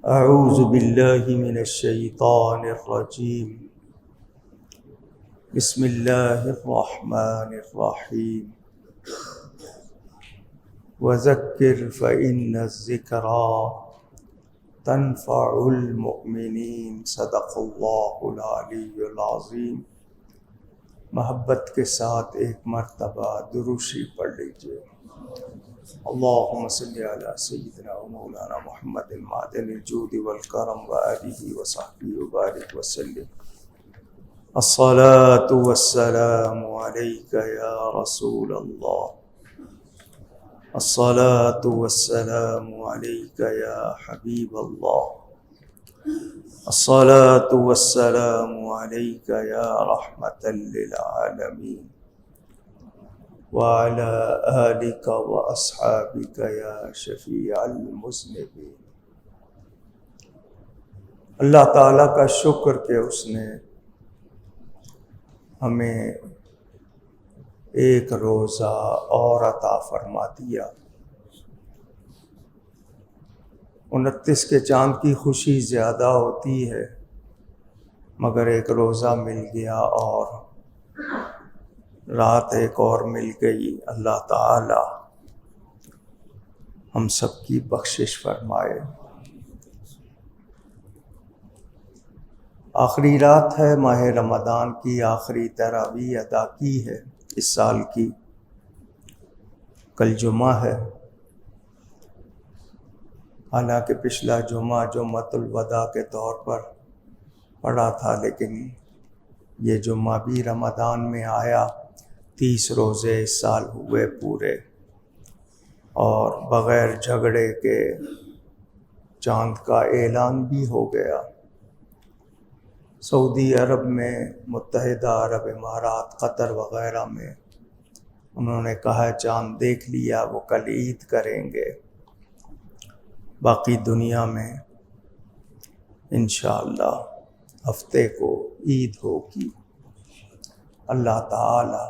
اعوذ باللہ من الشیطان الرجیم بسم اللہ الرحمن الرحیم وذکر فإن الذکریٰ تنفع المؤمنین صدق اللہ العلی العظیم۔ محبت کے ساتھ ایک مرتبہ درود شریف پڑھ لیجیے۔ اللہم صلی علی سیدنا و مولانا محمد معدن الجود والکرم وآلہ وصحبہ وبارک وسلم۔ الصلاة والسلام علیک یا رسول اللہ، الصلاة والسلام علیک یا حبیب اللہ، الصلاة والسلام علیک یا رحمۃ للعالمین، وعلى آلك وأصحابك یا شفیع المذنبین۔ اللہ تعالیٰ کا شکر کہ اس نے ہمیں ایک روزہ اور عطا فرما دیا۔ 29 کے چاند کی خوشی زیادہ ہوتی ہے، مگر ایک روزہ مل گیا اور رات ایک اور مل گئی۔ اللہ تعالی ہم سب کی بخشش فرمائے۔ آخری رات ہے، ماہ رمضان کی آخری تراویح ادا کی ہے اس سال کی۔ کل جمعہ ہے، حالانکہ پچھلا جمعہ جمعۃ الوداع کے طور پر پڑا تھا، لیکن یہ جمعہ بھی رمضان میں آیا۔ 30 روزے اس سال ہوئے پورے، اور بغیر جھگڑے کے چاند کا اعلان بھی ہو گیا۔ سعودی عرب میں، متحدہ عرب امارات، قطر وغیرہ میں انہوں نے کہا چاند دیکھ لیا، وہ کل عید کریں گے۔ باقی دنیا میں انشاءاللہ ہفتے کو عید ہوگی۔ اللہ تعالی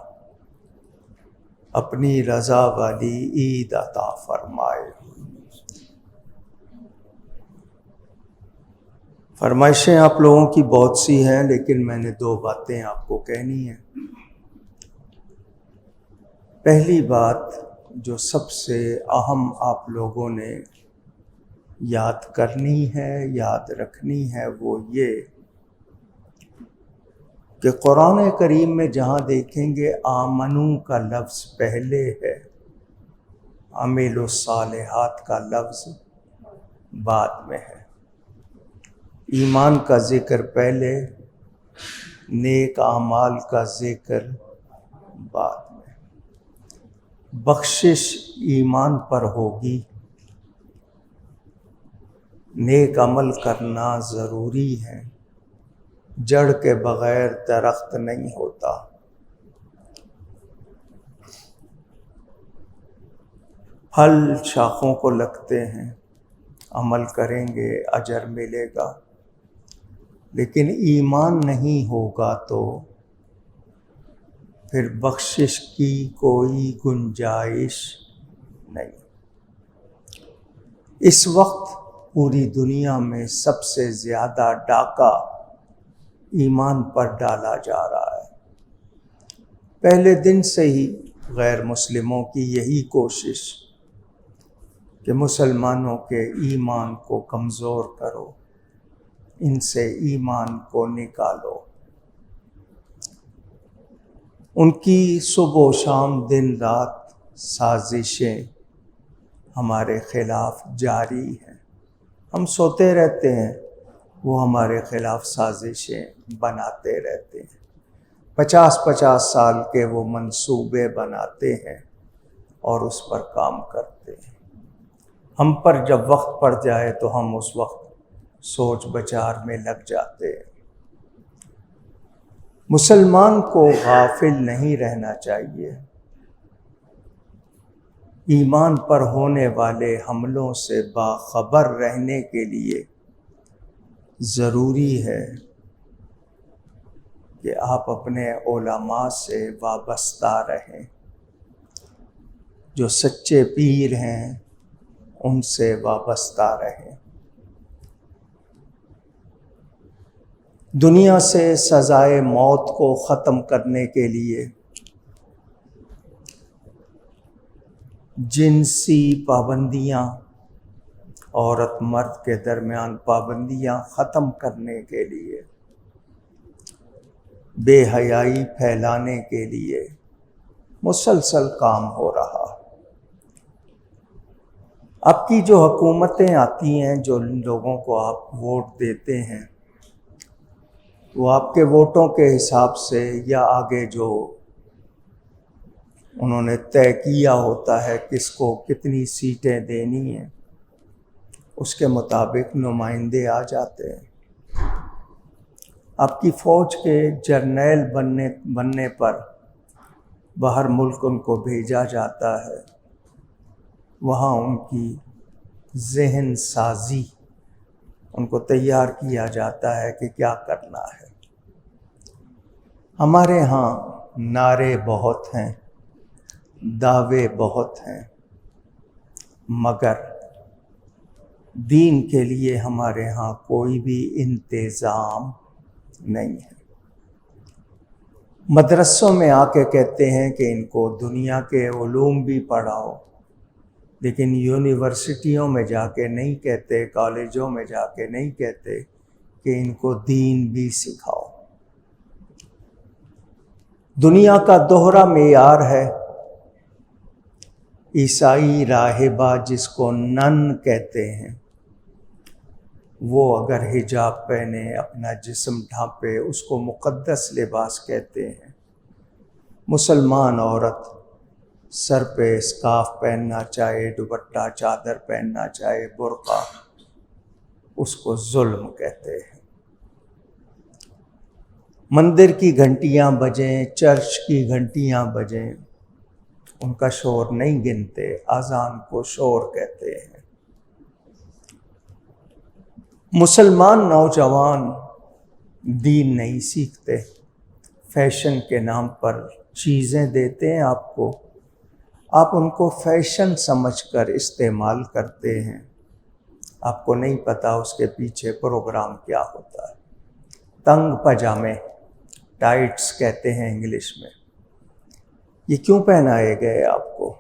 اپنی رضا والی عید عطا فرمائے۔ فرمائشیں آپ لوگوں کی بہت سی ہیں، لیکن میں نے 2 باتیں آپ کو کہنی ہیں۔ پہلی بات جو سب سے اہم آپ لوگوں نے یاد کرنی ہے، یاد رکھنی ہے، وہ یہ کہ قرآن کریم میں جہاں دیکھیں گے آمنو کا لفظ پہلے ہے، عامل الصالحات کا لفظ بعد میں ہے۔ ایمان کا ذکر پہلے، نیک اعمال کا ذکر بعد میں۔ بخشش ایمان پر ہوگی، نیک عمل کرنا ضروری ہے۔ جڑ کے بغیر درخت نہیں ہوتا۔ پھل شاخوں کو لگتے ہیں، عمل کریں گے اجر ملے گا، لیکن ایمان نہیں ہوگا تو پھر بخشش کی کوئی گنجائش نہیں۔ اس وقت پوری دنیا میں سب سے زیادہ ڈاکہ ایمان پر ڈالا جا رہا ہے۔ پہلے دن سے ہی غیر مسلموں کی یہی کوشش کہ مسلمانوں کے ایمان کو کمزور کرو، ان سے ایمان کو نکالو۔ ان کی صبح و شام دن رات سازشیں ہمارے خلاف جاری ہیں۔ ہم سوتے رہتے ہیں، وہ ہمارے خلاف سازشیں بناتے رہتے ہیں۔ 50 سال کے وہ منصوبے بناتے ہیں اور اس پر کام کرتے ہیں۔ ہم پر جب وقت پڑ جائے تو ہم اس وقت سوچ بچار میں لگ جاتے ہیں۔ مسلمان کو غافل نہیں رہنا چاہیے۔ ایمان پر ہونے والے حملوں سے باخبر رہنے کے لیے ضروری ہے کہ آپ اپنے علماء سے وابستہ رہیں۔ جو سچے پیر ہیں ان سے وابستہ رہیں۔ دنیا سے سزائے موت کو ختم کرنے کے لیے جنسی پابندیاں، عورت مرد کے درمیان پابندیاں ختم کرنے کے لیے، بے حیائی پھیلانے کے لیے مسلسل کام ہو رہا۔ اب کی جو حکومتیں آتی ہیں، جو لوگوں کو آپ ووٹ دیتے ہیں، وہ آپ کے ووٹوں کے حساب سے یا آگے جو انہوں نے طے کیا ہوتا ہے کس کو کتنی سیٹیں دینی ہیں، اس کے مطابق نمائندے آ جاتے ہیں۔ آپ کی فوج کے جرنیل بننے پر باہر ملک ان کو بھیجا جاتا ہے، وہاں ان کی ذہن سازی، ان کو تیار کیا جاتا ہے کہ کیا کرنا ہے۔ ہمارے ہاں نعرے بہت ہیں، دعوے بہت ہیں، مگر دین کے لیے ہمارے ہاں کوئی بھی انتظام نہیں ہے۔ مدرسوں میں آ کے کہتے ہیں کہ ان کو دنیا کے علوم بھی پڑھاؤ، لیکن یونیورسٹیوں میں جا کے نہیں کہتے، کالجوں میں جا کے نہیں کہتے کہ ان کو دین بھی سکھاؤ۔ دنیا کا دوہرا معیار ہے۔ عیسائی راہبہ جس کو نن کہتے ہیں، وہ اگر حجاب پہنے، اپنا جسم ڈھانپے، اس کو مقدس لباس کہتے ہیں۔ مسلمان عورت سر پہ اسکارف پہننا چاہے، دوپٹہ چادر پہننا چاہے، برقع، اس کو ظلم کہتے ہیں۔ مندر کی گھنٹیاں بجیں، چرچ کی گھنٹیاں بجیں، ان کا شور نہیں گنتے، اذان کو شور کہتے ہیں۔ مسلمان نوجوان دین نہیں سیکھتے، فیشن کے نام پر چیزیں دیتے ہیں آپ کو، آپ ان کو فیشن سمجھ کر استعمال کرتے ہیں، آپ کو نہیں پتا اس کے پیچھے پروگرام کیا ہوتا ہے۔ تنگ پاجامے، ٹائٹس کہتے ہیں انگلش میں، یہ کیوں پہنائے گئے آپ کو؟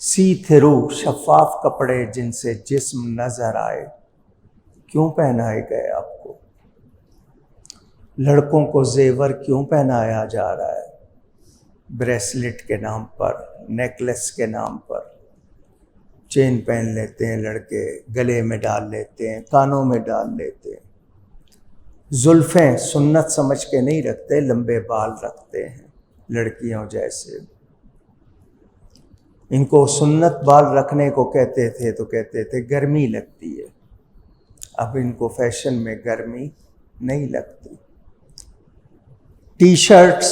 سی تھرو، شفاف کپڑے جن سے جسم نظر آئے، کیوں پہنائے گئے آپ کو؟ لڑکوں کو زیور کیوں پہنایا جا رہا ہے؟ بریسلٹ کے نام پر، نیکلس کے نام پر، چین پہن لیتے ہیں لڑکے، گلے میں ڈال لیتے ہیں، کانوں میں ڈال لیتے ہیں۔ زلفیں سنت سمجھ کے نہیں رکھتے، لمبے بال رکھتے ہیں لڑکیوں جیسے۔ ان کو سنت بال رکھنے کو کہتے تھے تو کہتے تھے گرمی لگتی ہے، اب ان کو فیشن میں گرمی نہیں لگتی۔ ٹی شرٹس،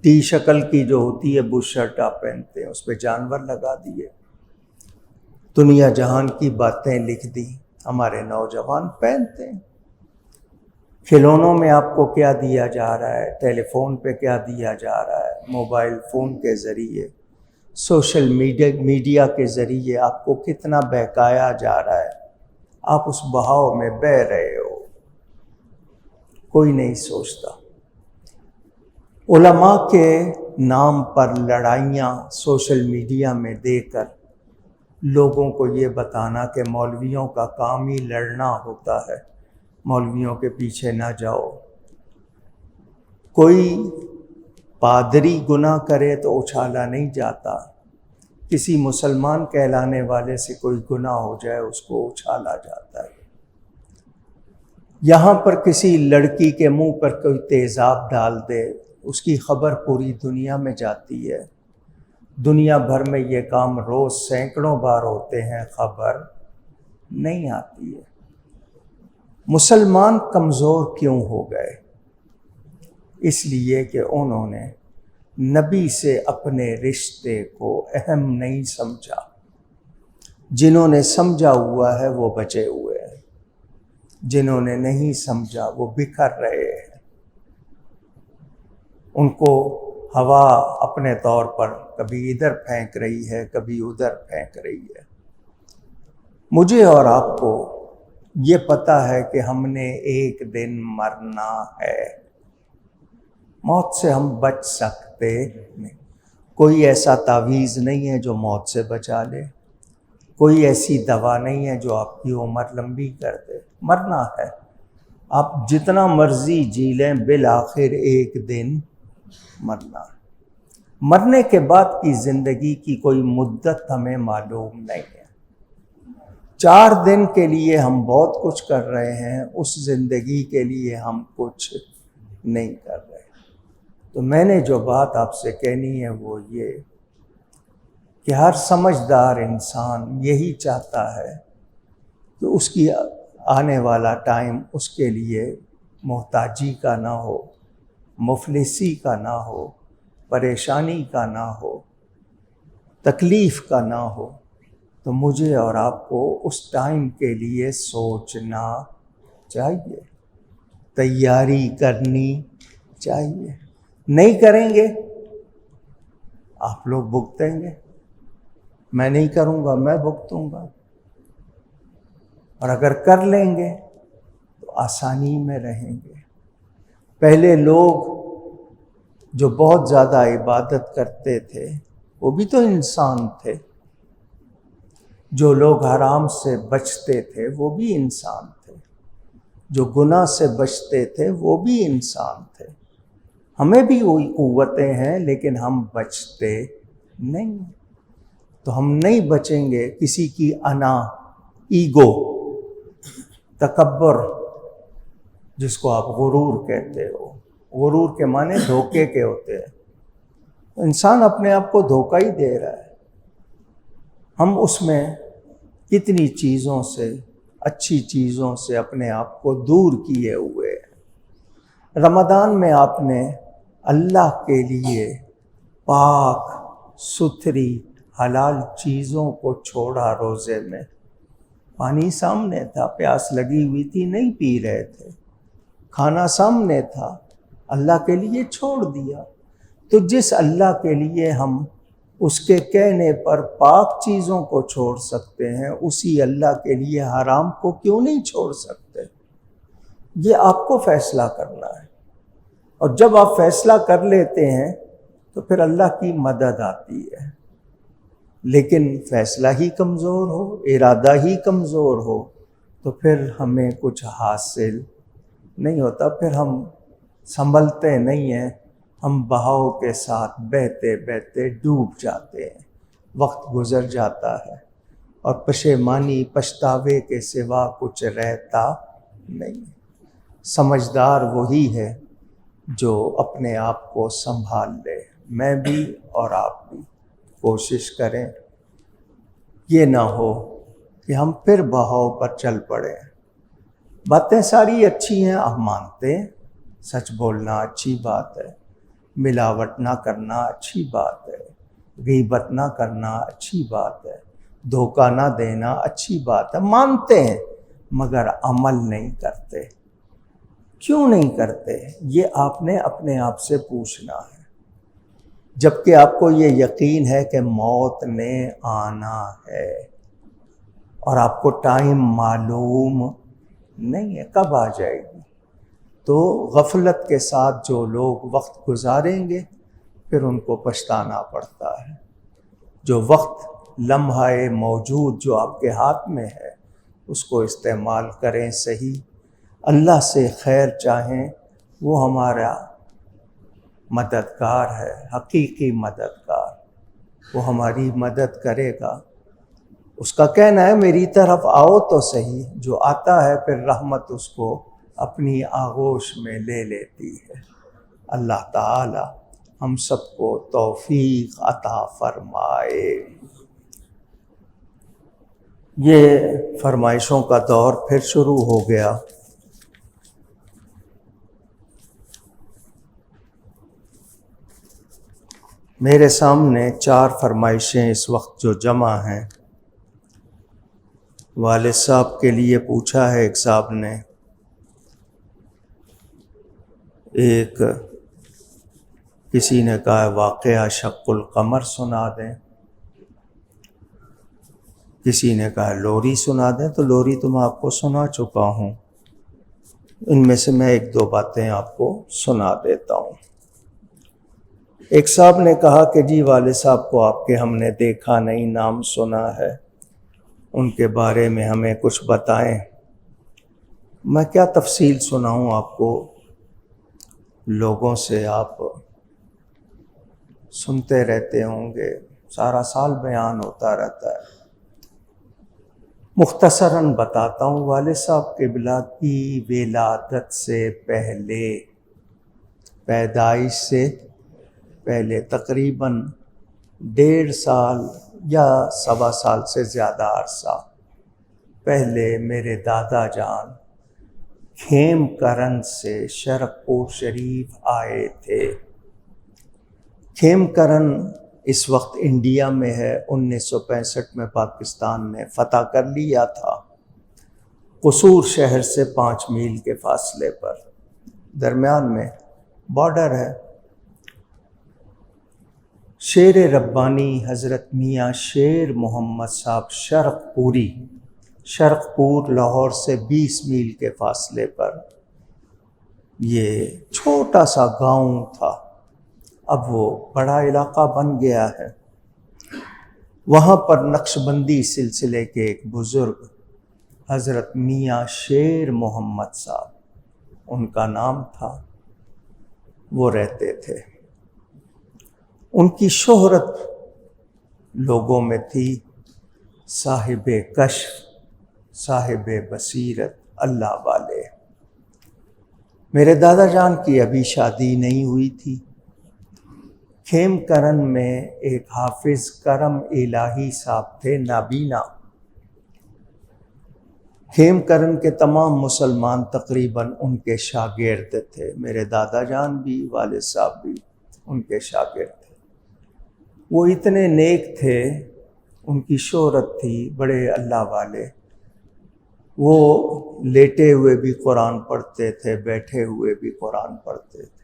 ٹی شکل کی جو ہوتی ہے بش شرٹ آپ پہنتے ہیں، اس پہ جانور لگا دیے، دنیا جہان کی باتیں لکھ دی، ہمارے نوجوان پہنتے ہیں۔ کھلونوں میں آپ کو کیا دیا جا رہا ہے، ٹیلی فون پہ کیا دیا جا رہا ہے، موبائل فون کے ذریعے، سوشل میڈیا کے ذریعے آپ کو کتنا بہکایا جا رہا ہے، آپ اس بہاؤ میں بہہ رہے ہو، کوئی نہیں سوچتا۔ علماء کے نام پر لڑائیاں سوشل میڈیا میں دے کر لوگوں کو یہ بتانا کہ مولویوں کا کام ہی لڑنا ہوتا ہے، مولویوں کے پیچھے نہ جاؤ۔ کوئی پادری گناہ کرے تو اچھالا نہیں جاتا، کسی مسلمان کہلانے والے سے کوئی گناہ ہو جائے اس کو اچھالا جاتا ہے۔ یہاں پر کسی لڑکی کے منہ پر کوئی تیزاب ڈال دے، اس کی خبر پوری دنیا میں جاتی ہے، دنیا بھر میں یہ کام روز سینکڑوں بار ہوتے ہیں، خبر نہیں آتی ہے۔ مسلمان کمزور کیوں ہو گئے؟ اس لیے کہ انہوں نے نبی سے اپنے رشتے کو اہم نہیں سمجھا۔ جنہوں نے سمجھا ہوا ہے وہ بچے ہوئے ہیں، جنہوں نے نہیں سمجھا وہ بکھر رہے ہیں۔ ان کو ہوا اپنے طور پر کبھی ادھر پھینک رہی ہے، کبھی ادھر پھینک رہی ہے۔ مجھے اور آپ کو یہ پتہ ہے کہ ہم نے ایک دن مرنا ہے، موت سے ہم بچ سکتے نہیں۔ کوئی ایسا تعویذ نہیں ہے جو موت سے بچا لے، کوئی ایسی دوا نہیں ہے جو آپ کی عمر لمبی کر دے۔ مرنا ہے، آپ جتنا مرضی جی لیں، بالآخر ایک دن مرنا ہے۔ مرنے کے بعد کی زندگی کی کوئی مدت ہمیں معلوم نہیں ہے۔ 4 دن کے لیے ہم بہت کچھ کر رہے ہیں، اس زندگی کے لیے ہم کچھ نہیں کر رہے۔ تو میں نے جو بات آپ سے کہنی ہے وہ یہ کہ ہر سمجھدار انسان یہی چاہتا ہے کہ اس کی آنے والا ٹائم اس کے لیے محتاجی کا نہ ہو، مفلسی کا نہ ہو، پریشانی کا نہ ہو، تکلیف کا نہ ہو۔ تو مجھے اور آپ کو اس ٹائم کے لیے سوچنا چاہیے، تیاری کرنی چاہیے۔ نہیں کریں گے آپ لوگ بھگتیں گے، میں نہیں کروں گا میں بھگتوں گا، اور اگر کر لیں گے تو آسانی میں رہیں گے۔ پہلے لوگ جو بہت زیادہ عبادت کرتے تھے وہ بھی تو انسان تھے، جو لوگ حرام سے بچتے تھے وہ بھی انسان تھے، جو گناہ سے بچتے تھے وہ بھی انسان تھے۔ ہمیں بھی وہی قوتیں ہیں لیکن ہم بچتے نہیں، تو ہم نہیں بچیں گے کسی کی انا، ایگو، تکبر، جس کو آپ غرور کہتے ہو۔ غرور کے معنی دھوکے کے ہوتے ہیں، انسان اپنے آپ کو دھوکہ ہی دے رہا ہے۔ ہم اس میں کتنی چیزوں سے، اچھی چیزوں سے اپنے آپ کو دور کیے ہوئے ہیں۔ رمضان میں آپ نے اللہ کے لیے پاک ستھری حلال چیزوں کو چھوڑا۔ روزے میں پانی سامنے تھا، پیاس لگی ہوئی تھی، نہیں پی رہے تھے، کھانا سامنے تھا، اللہ کے لیے چھوڑ دیا۔ تو جس اللہ کے لیے ہم اس کے کہنے پر پاک چیزوں کو چھوڑ سکتے ہیں، اسی اللہ کے لیے حرام کو کیوں نہیں چھوڑ سکتے؟ یہ آپ کو فیصلہ کرنا ہے، اور جب آپ فیصلہ کر لیتے ہیں تو پھر اللہ کی مدد آتی ہے۔ لیکن فیصلہ ہی کمزور ہو، ارادہ ہی کمزور ہو، تو پھر ہمیں کچھ حاصل نہیں ہوتا، پھر ہم سنبھلتے نہیں ہیں، ہم بہاؤ کے ساتھ بہتے بہتے ڈوب جاتے ہیں، وقت گزر جاتا ہے، اور پشیمانی، پچھتاوے کے سوا کچھ رہتا نہیں۔ سمجھدار وہی ہے جو اپنے آپ کو سنبھال لے۔ میں بھی اور آپ بھی کوشش کریں، یہ نہ ہو کہ ہم پھر بہاؤ پر چل پڑیں۔ باتیں ساری اچھی ہیں، ہم مانتے ہیں، سچ بولنا اچھی بات ہے، ملاوٹ نہ کرنا اچھی بات ہے، غیبت نہ کرنا اچھی بات ہے، دھوکہ نہ دینا اچھی بات ہے، مانتے ہیں، مگر عمل نہیں کرتے۔ کیوں نہیں کرتے؟ یہ آپ نے اپنے آپ سے پوچھنا ہے۔ جبکہ آپ کو یہ یقین ہے کہ موت نے آنا ہے، اور آپ کو ٹائم معلوم نہیں ہے کب آ جائے گی، تو غفلت کے ساتھ جو لوگ وقت گزاریں گے پھر ان کو پچھتانا پڑتا ہے۔ جو وقت، لمحہ موجود جو آپ کے ہاتھ میں ہے، اس کو استعمال کریں صحیح، اللہ سے خیر چاہیں، وہ ہمارا مددگار ہے، حقیقی مددگار، وہ ہماری مدد کرے گا۔ اس کا کہنا ہے میری طرف آؤ تو صحیح، جو آتا ہے پھر رحمت اس کو اپنی آغوش میں لے لیتی ہے۔ اللہ تعالی ہم سب کو توفیق عطا فرمائے۔ یہ فرمائشوں کا دور پھر شروع ہو گیا۔ میرے سامنے 4 فرمائشیں اس وقت جو جمع ہیں، والد صاحب کے لیے پوچھا ہے ایک صاحب نے، ایک کسی نے کہا واقعہ شق القمر سنا دیں، کسی نے کہا لوری سنا دیں، تو لوری تو میں آپ کو سنا چکا ہوں، ان میں سے میں ایک دو باتیں آپ کو سنا دیتا ہوں۔ ایک صاحب نے کہا کہ جی والد صاحب کو آپ کے ہم نے دیکھا نہیں، نام سنا ہے، ان کے بارے میں ہمیں کچھ بتائیں۔ میں کیا تفصیل سناؤں آپ کو، لوگوں سے آپ سنتے رہتے ہوں گے، سارا سال بیان ہوتا رہتا ہے۔ مختصراً بتاتا ہوں۔ والد صاحب قبلہ کی ولادت سے پہلے، پیدائش سے پہلے تقریباً 1.5 سال یا 1.25 سال سے زیادہ عرصہ پہلے میرے دادا جان کھیم کرن سے شرق پور شریف آئے تھے۔ کھیم کرن اس وقت انڈیا میں ہے، 1965 میں پاکستان نے فتح کر لیا تھا۔ قصور شہر سے 5 میل کے فاصلے پر، درمیان میں بارڈر ہے۔ شیر ربانی حضرت میاں شیر محمد صاحب شرق پور لاہور سے 20 میل کے فاصلے پر یہ چھوٹا سا گاؤں تھا، اب وہ بڑا علاقہ بن گیا ہے۔ وہاں پر نقش بندی سلسلے کے ایک بزرگ حضرت میاں شیر محمد صاحب، ان کا نام تھا، وہ رہتے تھے۔ ان کی شہرت لوگوں میں تھی صاحب کشف، صاحب بصیرت، اللہ والے۔ میرے دادا جان کی ابھی شادی نہیں ہوئی تھی۔ کھیم کرن میں ایک حافظ کرم الہی صاحب تھے، نابینا۔ کھیم کرن کے تمام مسلمان تقریباً ان کے شاگرد تھے، میرے دادا جان بھی، والد صاحب بھی ان کے شاگرد تھے۔ وہ اتنے نیک تھے، ان کی شہرت تھی، بڑے اللہ والے۔ وہ لیٹے ہوئے بھی قرآن پڑھتے تھے، بیٹھے ہوئے بھی قرآن پڑھتے تھے۔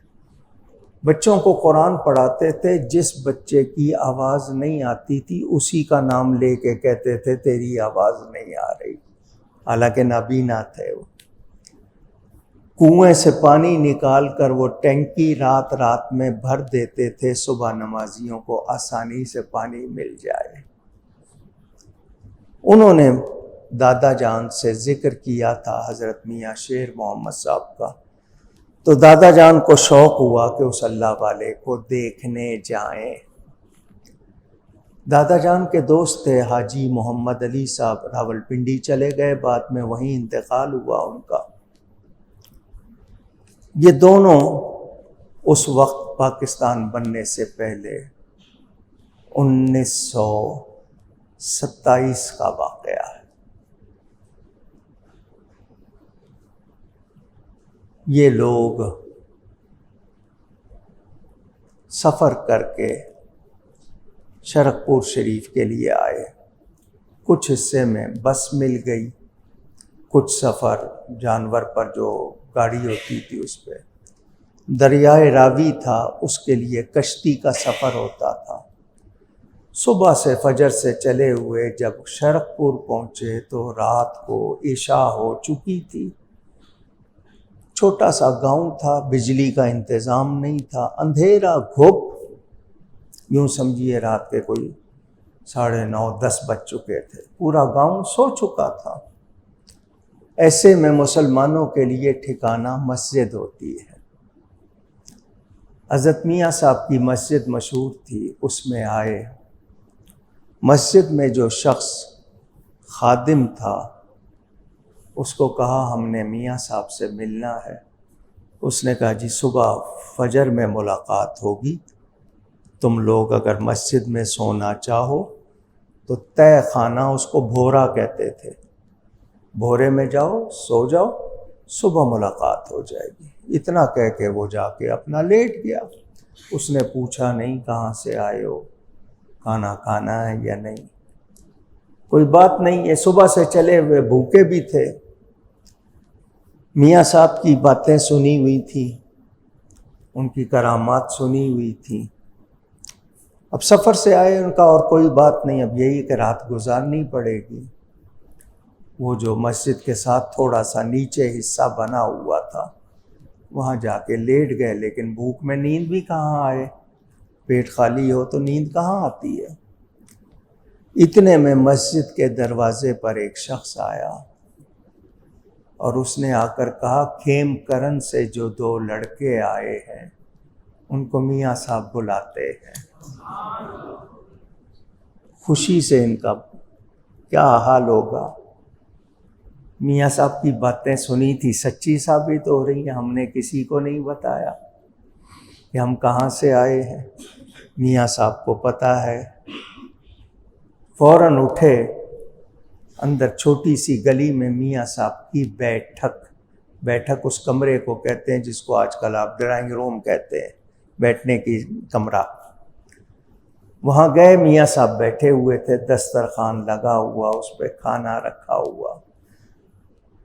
بچوں کو قرآن پڑھاتے تھے، جس بچے کی آواز نہیں آتی تھی اسی کا نام لے کے کہتے تھے تیری آواز نہیں آ رہی، حالانکہ نابینا تھے وہ۔ کنویں سے پانی نکال کر وہ ٹینکی رات رات میں بھر دیتے تھے، صبح نمازیوں کو آسانی سے پانی مل جائے۔ انہوں نے دادا جان سے ذکر کیا تھا حضرت میاں شیر محمد صاحب کا، تو دادا جان کو شوق ہوا کہ اس اللہ والے کو دیکھنے جائیں۔ دادا جان کے دوست تھے حاجی محمد علی صاحب، راولپنڈی چلے گئے، بعد میں وہیں انتقال ہوا ان کا۔ یہ دونوں اس وقت پاکستان بننے سے پہلے 1927 کا واقعہ ہے۔ یہ لوگ سفر کر کے شرق پور شریف کے لیے آئے۔ کچھ حصے میں بس مل گئی، کچھ سفر جانور پر جو گاڑی ہوتی تھی اس پہ، دریائے راوی تھا، اس کے لیے کشتی کا سفر ہوتا تھا۔ صبح سے فجر سے چلے ہوئے جب شرق پور پہنچے تو رات کو عشاء ہو چکی تھی۔ چھوٹا سا گاؤں تھا، بجلی کا انتظام نہیں تھا، اندھیرا گھپ، یوں سمجھیے رات کے کوئی 9:30 10 بج چکے تھے، پورا گاؤں سو چکا تھا۔ ایسے میں مسلمانوں کے لیے ٹھکانہ مسجد ہوتی ہے۔ حضرت میاں صاحب کی مسجد مشہور تھی، اس میں آئے۔ مسجد میں جو شخص خادم تھا اس کو کہا ہم نے میاں صاحب سے ملنا ہے۔ اس نے کہا جی صبح فجر میں ملاقات ہوگی، تم لوگ اگر مسجد میں سونا چاہو تو تہ خانہ، اس کو بھورا کہتے تھے، بھورے میں جاؤ، سو جاؤ، صبح ملاقات ہو جائے گی۔ اتنا کہہ کے وہ جا کے اپنا لیٹ گیا۔ اس نے پوچھا نہیں کہاں سے آئے ہو، کھانا کھانا ہے یا نہیں، کوئی بات نہیں ہے، صبح سے چلے ہوئے بھوکے بھی تھے۔ میاں صاحب کی باتیں سنی ہوئی تھیں، ان کی کرامات سنی ہوئی تھیں۔ اب سفر سے آئے، ان کا اور کوئی بات نہیں، اب یہی کہ رات گزارنی پڑے گی۔ وہ جو مسجد کے ساتھ تھوڑا سا نیچے حصہ بنا ہوا تھا وہاں جا کے لیٹ گئے، لیکن بھوک میں نیند بھی کہاں آئے، پیٹ خالی ہو تو نیند کہاں آتی ہے۔ اتنے میں مسجد کے دروازے پر ایک شخص آیا اور اس نے آ کر کہا، کھیم کرن سے جو 2 لڑکے آئے ہیں ان کو میاں صاحب بلاتے ہیں۔ خوشی سے ان کا کیا حال ہوگا۔ میاں صاحب کی باتیں سنی تھی، سچی ثابت ہو رہی ہیں، ہم نے کسی کو نہیں بتایا کہ ہم کہاں سے آئے ہیں، میاں صاحب کو پتہ ہے۔ فوراً اٹھے، اندر چھوٹی سی گلی میں میاں صاحب کی بیٹھک اس کمرے کو کہتے ہیں جس کو آج کل آپ ڈرائنگ روم کہتے ہیں، بیٹھنے کی کمرہ۔ وہاں گئے، میاں صاحب بیٹھے ہوئے تھے، دسترخوان لگا ہوا، اس پہ کھانا رکھا ہوا۔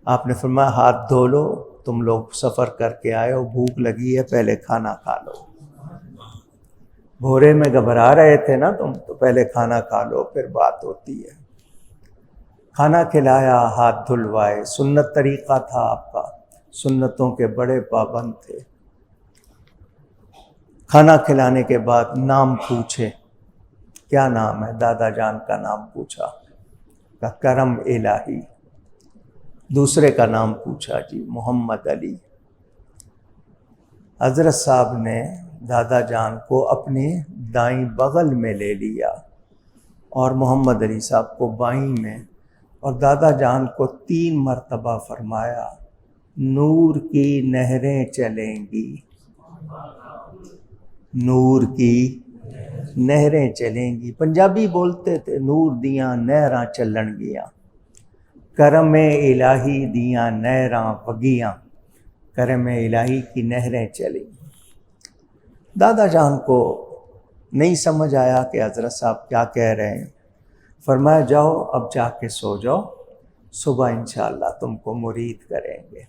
آپ نے فرمایا، ہاتھ دھو لو، تم لوگ سفر کر کے آئے ہو، بھوک لگی ہے، پہلے کھانا کھا لو۔ بھورے میں گھبرا رہے تھے نا تم، تو پہلے کھانا کھا لو پھر بات ہوتی ہے۔ کھانا کھلایا، ہاتھ دھلوائے، سنت طریقہ تھا آپ کا، سنتوں کے بڑے پابند تھے۔ کھانا کھلانے کے بعد نام پوچھے، کیا نام ہے؟ دادا جان کا نام پوچھا، کہ کرم الہی۔ دوسرے کا نام پوچھا، جی محمد علی۔ حضرت صاحب نے دادا جان کو اپنے دائیں بغل میں لے لیا اور محمد علی صاحب کو بائیں میں، اور دادا جان کو 3 مرتبہ فرمایا، نور کی نہریں چلیں گی، نور کی نہریں چلیں گی۔ پنجابی بولتے تھے، نور دیاں نہراں چلن گیاں، کرم الہی دیاں نہراں وگیاں، کرم الہی کی نہریں چلیں۔ دادا جان کو نہیں سمجھ آیا کہ حضرت صاحب کیا کہہ رہے ہیں۔ فرمایا، جاؤ اب جا کے سو جاؤ، صبح انشاءاللہ تم کو مرید کریں گے۔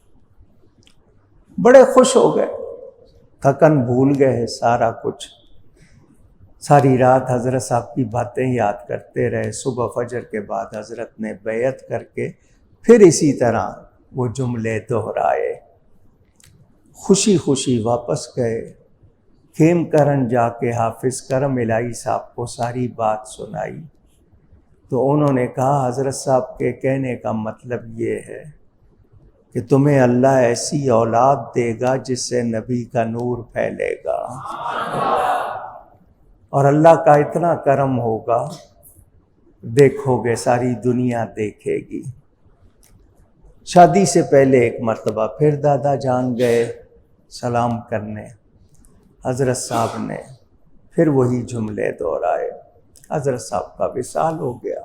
بڑے خوش ہو گئے، تھکن بھول گئے، سارا کچھ۔ ساری رات حضرت صاحب کی باتیں یاد کرتے رہے۔ صبح فجر کے بعد حضرت نے بیعت کر کے پھر اسی طرح وہ جملے دہرائے۔ خوشی خوشی واپس گئے، کھیم کرن جا کے حافظ کرم الہی صاحب کو ساری بات سنائی، تو انہوں نے کہا، حضرت صاحب کے کہنے کا مطلب یہ ہے کہ تمہیں اللہ ایسی اولاد دے گا جس سے نبی کا نور پھیلے گا، اور اللہ کا اتنا کرم ہوگا، دیکھو گے ساری دنیا دیکھے گی۔ شادی سے پہلے ایک مرتبہ پھر دادا جان گئے سلام کرنے، حضرت صاحب نے پھر وہی جملے دہرائے۔ حضرت صاحب کا وصال ہو گیا۔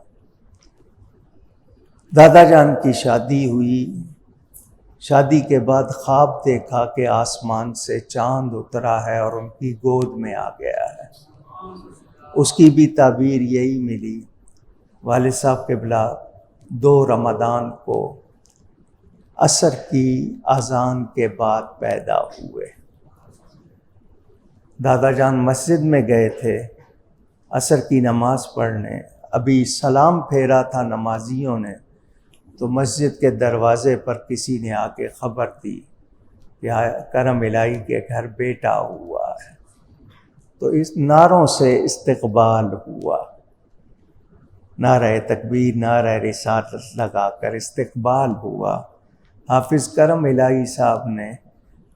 دادا جان کی شادی ہوئی، شادی کے بعد خواب دیکھا کہ آسمان سے چاند اترا ہے اور ان کی گود میں آ گیا ہے۔ اس کی بھی تعبیر یہی ملی۔ والد صاحب قبلہ 2 رمضان کو عصر کی اذان کے بعد پیدا ہوئے۔ دادا جان مسجد میں گئے تھے عصر کی نماز پڑھنے، ابھی سلام پھیرا تھا نمازیوں نے، تو مسجد کے دروازے پر کسی نے آ کے خبر دی کہ کرم الہی کے گھر بیٹا ہوا ہے۔ تو اس نعروں سے استقبال ہوا، نعرہ تکبیر، نعرہ رسالت لگا کر استقبال ہوا۔ حافظ کرم الہی صاحب نے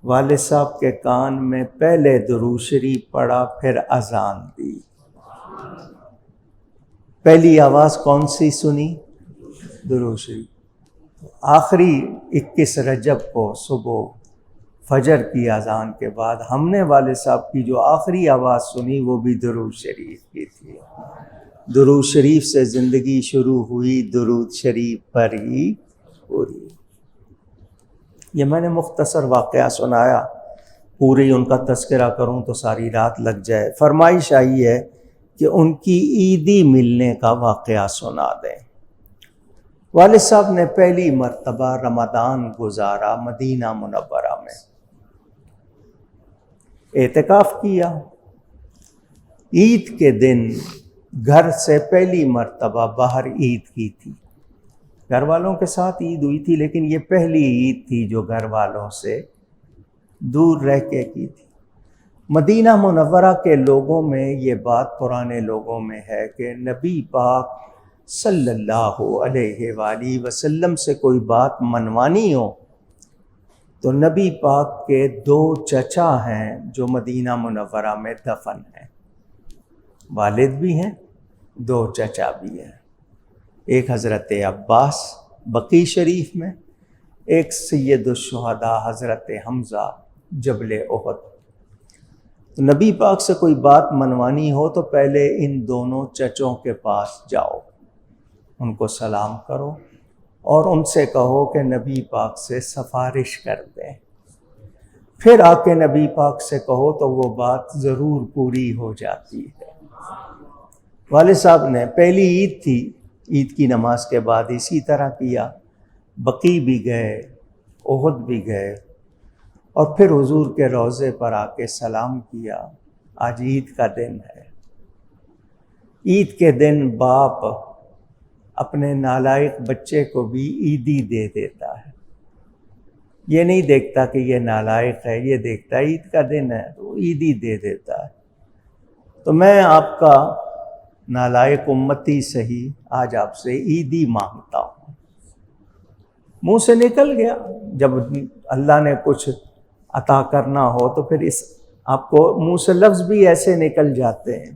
والد صاحب کے کان میں پہلے درود شریف پڑھا، پھر اذان دی۔ پہلی آواز کون سی سنی؟ درود شریف۔ آخری 21 رجب کو صبح فجر کی اذان کے بعد ہم نے والد صاحب کی جو آخری آواز سنی وہ بھی درود شریف کی تھی۔ درود شریف سے زندگی شروع ہوئی، درود شریف پر ہی پوری۔ یہ میں نے مختصر واقعہ سنایا، پوری ان کا تذکرہ کروں تو ساری رات لگ جائے۔ فرمائش آئی ہے کہ ان کی عیدی ملنے کا واقعہ سنا دیں۔ والد صاحب نے پہلی مرتبہ رمضان گزارا مدینہ منورہ میں، اعتکاف کیا، عید کے دن گھر سے پہلی مرتبہ باہر عید کی تھی. گھر والوں کے ساتھ عید ہوئی تھی، لیکن یہ پہلی عید تھی جو گھر والوں سے دور رہ کے کی تھی. مدینہ منورہ کے لوگوں میں یہ بات پرانے لوگوں میں ہے کہ نبی پاک صلی اللہ علیہ وآلہ وسلم سے کوئی بات منوانی ہو تو نبی پاک کے 2 چچا ہیں جو مدینہ منورہ میں دفن ہیں. والد بھی ہیں، 2 چچا بھی ہیں. ایک حضرت عباس بقیع شریف میں، ایک سید الشہداء حضرت حمزہ جبل احد. تو نبی پاک سے کوئی بات منوانی ہو تو پہلے ان دونوں چچوں کے پاس جاؤ، ان کو سلام کرو اور ان سے کہو کہ نبی پاک سے سفارش کر دیں. پھر آ کے نبی پاک سے کہو تو وہ بات ضرور پوری ہو جاتی ہے. والد صاحب نے پہلی عید تھی، عید کی نماز کے بعد اسی طرح کیا. بقیع بھی گئے، احد بھی گئے، اور پھر حضور کے روضے پر آ کے سلام کیا. آج عید کا دن ہے. عید کے دن باپ اپنے نالائق بچے کو بھی عیدی دے دیتا ہے. یہ نہیں دیکھتا کہ یہ نالائق ہے، یہ دیکھتا ہے عید کا دن ہے تو عیدی دے دیتا ہے. تو میں آپ کا نالائق امتی صحیح آج آپ سے عیدی مانگتا ہوں. منہ سے نکل گیا. جب اللہ نے کچھ عطا کرنا ہو تو پھر آپ کو منہ سے لفظ بھی ایسے نکل جاتے ہیں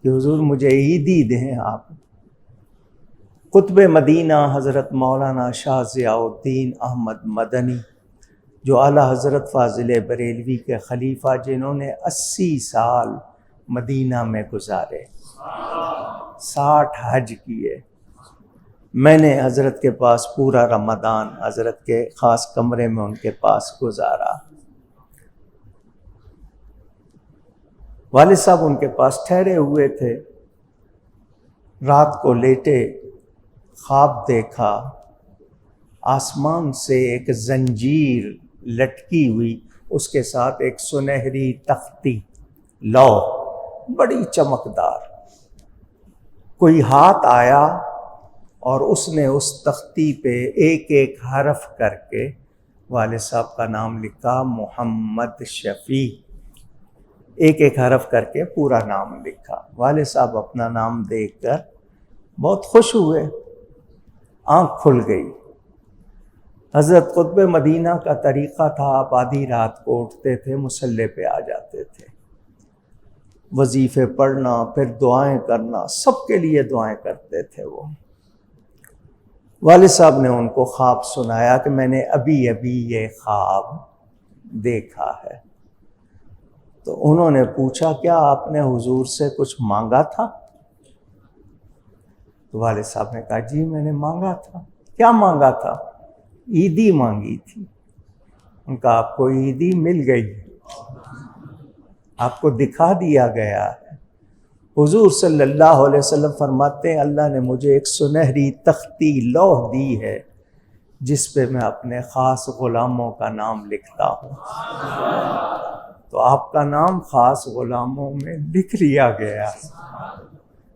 کہ حضور مجھے عیدی دیں آپ. قطب مدینہ حضرت مولانا شاہ ضیاء الدین احمد مدنی جو اعلیٰ حضرت فاضل بریلوی کے خلیفہ، جنہوں نے 80 سال مدینہ میں گزارے، 60 حج کیے. میں نے حضرت کے پاس پورا رمضان حضرت کے خاص کمرے میں ان کے پاس گزارا. والد صاحب ان کے پاس ٹھہرے ہوئے تھے. رات کو لیٹے، خواب دیکھا، آسمان سے ایک زنجیر لٹکی ہوئی، اس کے ساتھ ایک سنہری تختی لوح بڑی چمکدار. کوئی ہاتھ آیا اور اس نے اس تختی پہ ایک ایک حرف کر کے والد صاحب کا نام لکھا، محمد شفیع. ایک ایک حرف کر کے پورا نام لکھا. والد صاحب اپنا نام دیکھ کر بہت خوش ہوئے، آنکھ کھل گئی. حضرت قطب مدینہ کا طریقہ تھا، آپ آدھی رات کو اٹھتے تھے، مصلی پہ آ جاتے تھے، وظیفے پڑھنا، پھر دعائیں کرنا، سب کے لیے دعائیں کرتے تھے. وہ والد صاحب نے ان کو خواب سنایا کہ میں نے ابھی ابھی یہ خواب دیکھا ہے. تو انہوں نے پوچھا کیا آپ نے حضور سے کچھ مانگا تھا؟ تو والد صاحب نے کہا جی میں نے مانگا تھا. کیا مانگا تھا؟ عیدی مانگی تھی. ان کا آپ کو عیدی مل گئی، آپ کو دکھا دیا گیا ہے. حضور صلی اللہ علیہ وسلم فرماتے ہیں اللہ نے مجھے ایک سنہری تختی لوح دی ہے جس پہ میں اپنے خاص غلاموں کا نام لکھتا ہوں. تو آپ کا نام خاص غلاموں میں لکھ لیا گیا،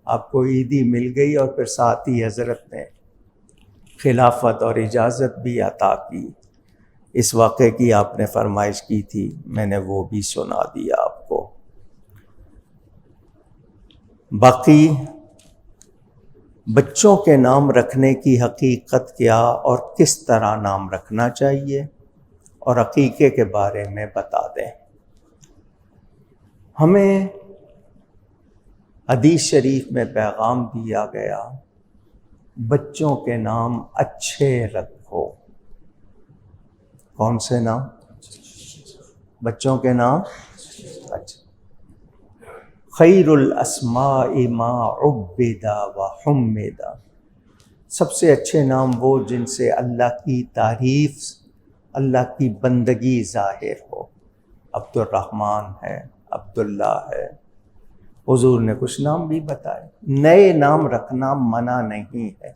آپ کو عیدی مل گئی. اور پھر ساتھ ہی حضرت نے خلافت اور اجازت بھی عطا کی. اس واقعے کی آپ نے فرمائش کی تھی، میں نے وہ بھی سنا دیا آپ کو. باقی بچوں کے نام رکھنے کی حقیقت کیا اور کس طرح نام رکھنا چاہیے اور عقیقے کے بارے میں بتا دیں. ہمیں حدیث شریف میں پیغام دیا گیا بچوں کے نام اچھے رکھو. کون سے نام؟ بچوں کے نام اچھے. خیر الاسماء ما عبد وحمد، سب سے اچھے نام وہ جن سے اللہ کی تعریف، اللہ کی بندگی ظاہر ہو. عبد الرحمن ہے، عبداللہ ہے. حضور نے کچھ نام بھی بتائے. نئے نام رکھنا منع نہیں ہے.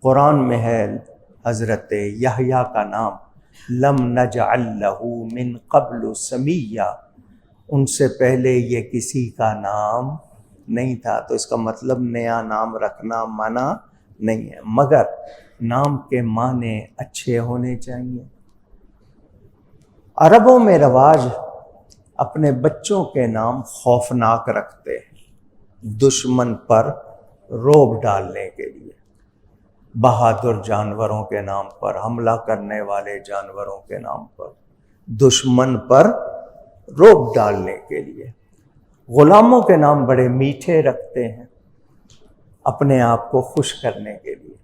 قرآن میں ہے حضرت یحییٰ کا نام لم نجعل لہ من قبل سمیہ، ان سے پہلے یہ کسی کا نام نہیں تھا، تو اس کا مطلب نیا نام رکھنا منع نہیں ہے، مگر نام کے معنی اچھے ہونے چاہیے۔ عربوں میں رواج اپنے بچوں کے نام خوفناک رکھتے ہیں، دشمن پر رعب ڈالنے کے لیے، بہادر جانوروں کے نام پر، حملہ کرنے والے جانوروں کے نام پر، دشمن پر رعب ڈالنے کے لیے۔ غلاموں کے نام بڑے میٹھے رکھتے ہیں، اپنے آپ کو خوش کرنے کے لیے،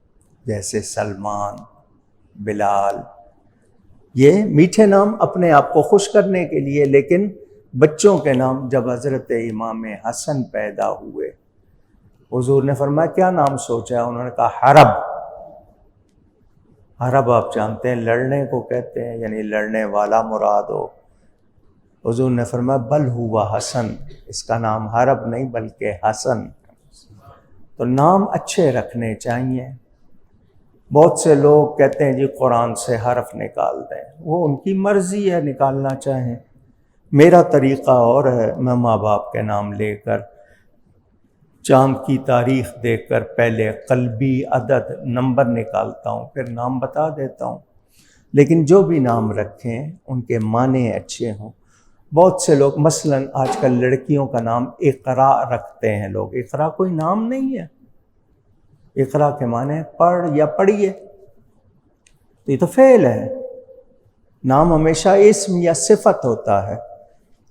جیسے سلمان، بلال، یہ میٹھے نام اپنے آپ کو خوش کرنے کے لیے۔ لیکن بچوں کے نام جب حضرت امام حسن پیدا ہوئے، حضور نے فرمایا کیا نام سوچا ہے؟ انہوں نے کہا حرب۔ حرب آپ جانتے ہیں لڑنے کو کہتے ہیں، یعنی لڑنے والا مراد ہو۔ حضور نے فرمایا بل ہوا حسن، اس کا نام حرب نہیں بلکہ حسن۔ تو نام اچھے رکھنے چاہیے۔ بہت سے لوگ کہتے ہیں جی قرآن سے حرف نکال دیں، وہ ان کی مرضی ہے، نکالنا چاہیں۔ میرا طریقہ اور ہے، میں ماں باپ کے نام لے کر، چاند کی تاریخ دیکھ کر پہلے قلبی عدد نمبر نکالتا ہوں، پھر نام بتا دیتا ہوں۔ لیکن جو بھی نام رکھیں ان کے معنی اچھے ہوں۔ بہت سے لوگ مثلاً آج کل لڑکیوں کا نام اقرا رکھتے ہیں لوگ۔ اقرا کوئی نام نہیں ہے، اقرا کے معنی پڑھ یا پڑھیے، تو یہ تو فعل ہے۔ نام ہمیشہ اسم یا صفت ہوتا ہے،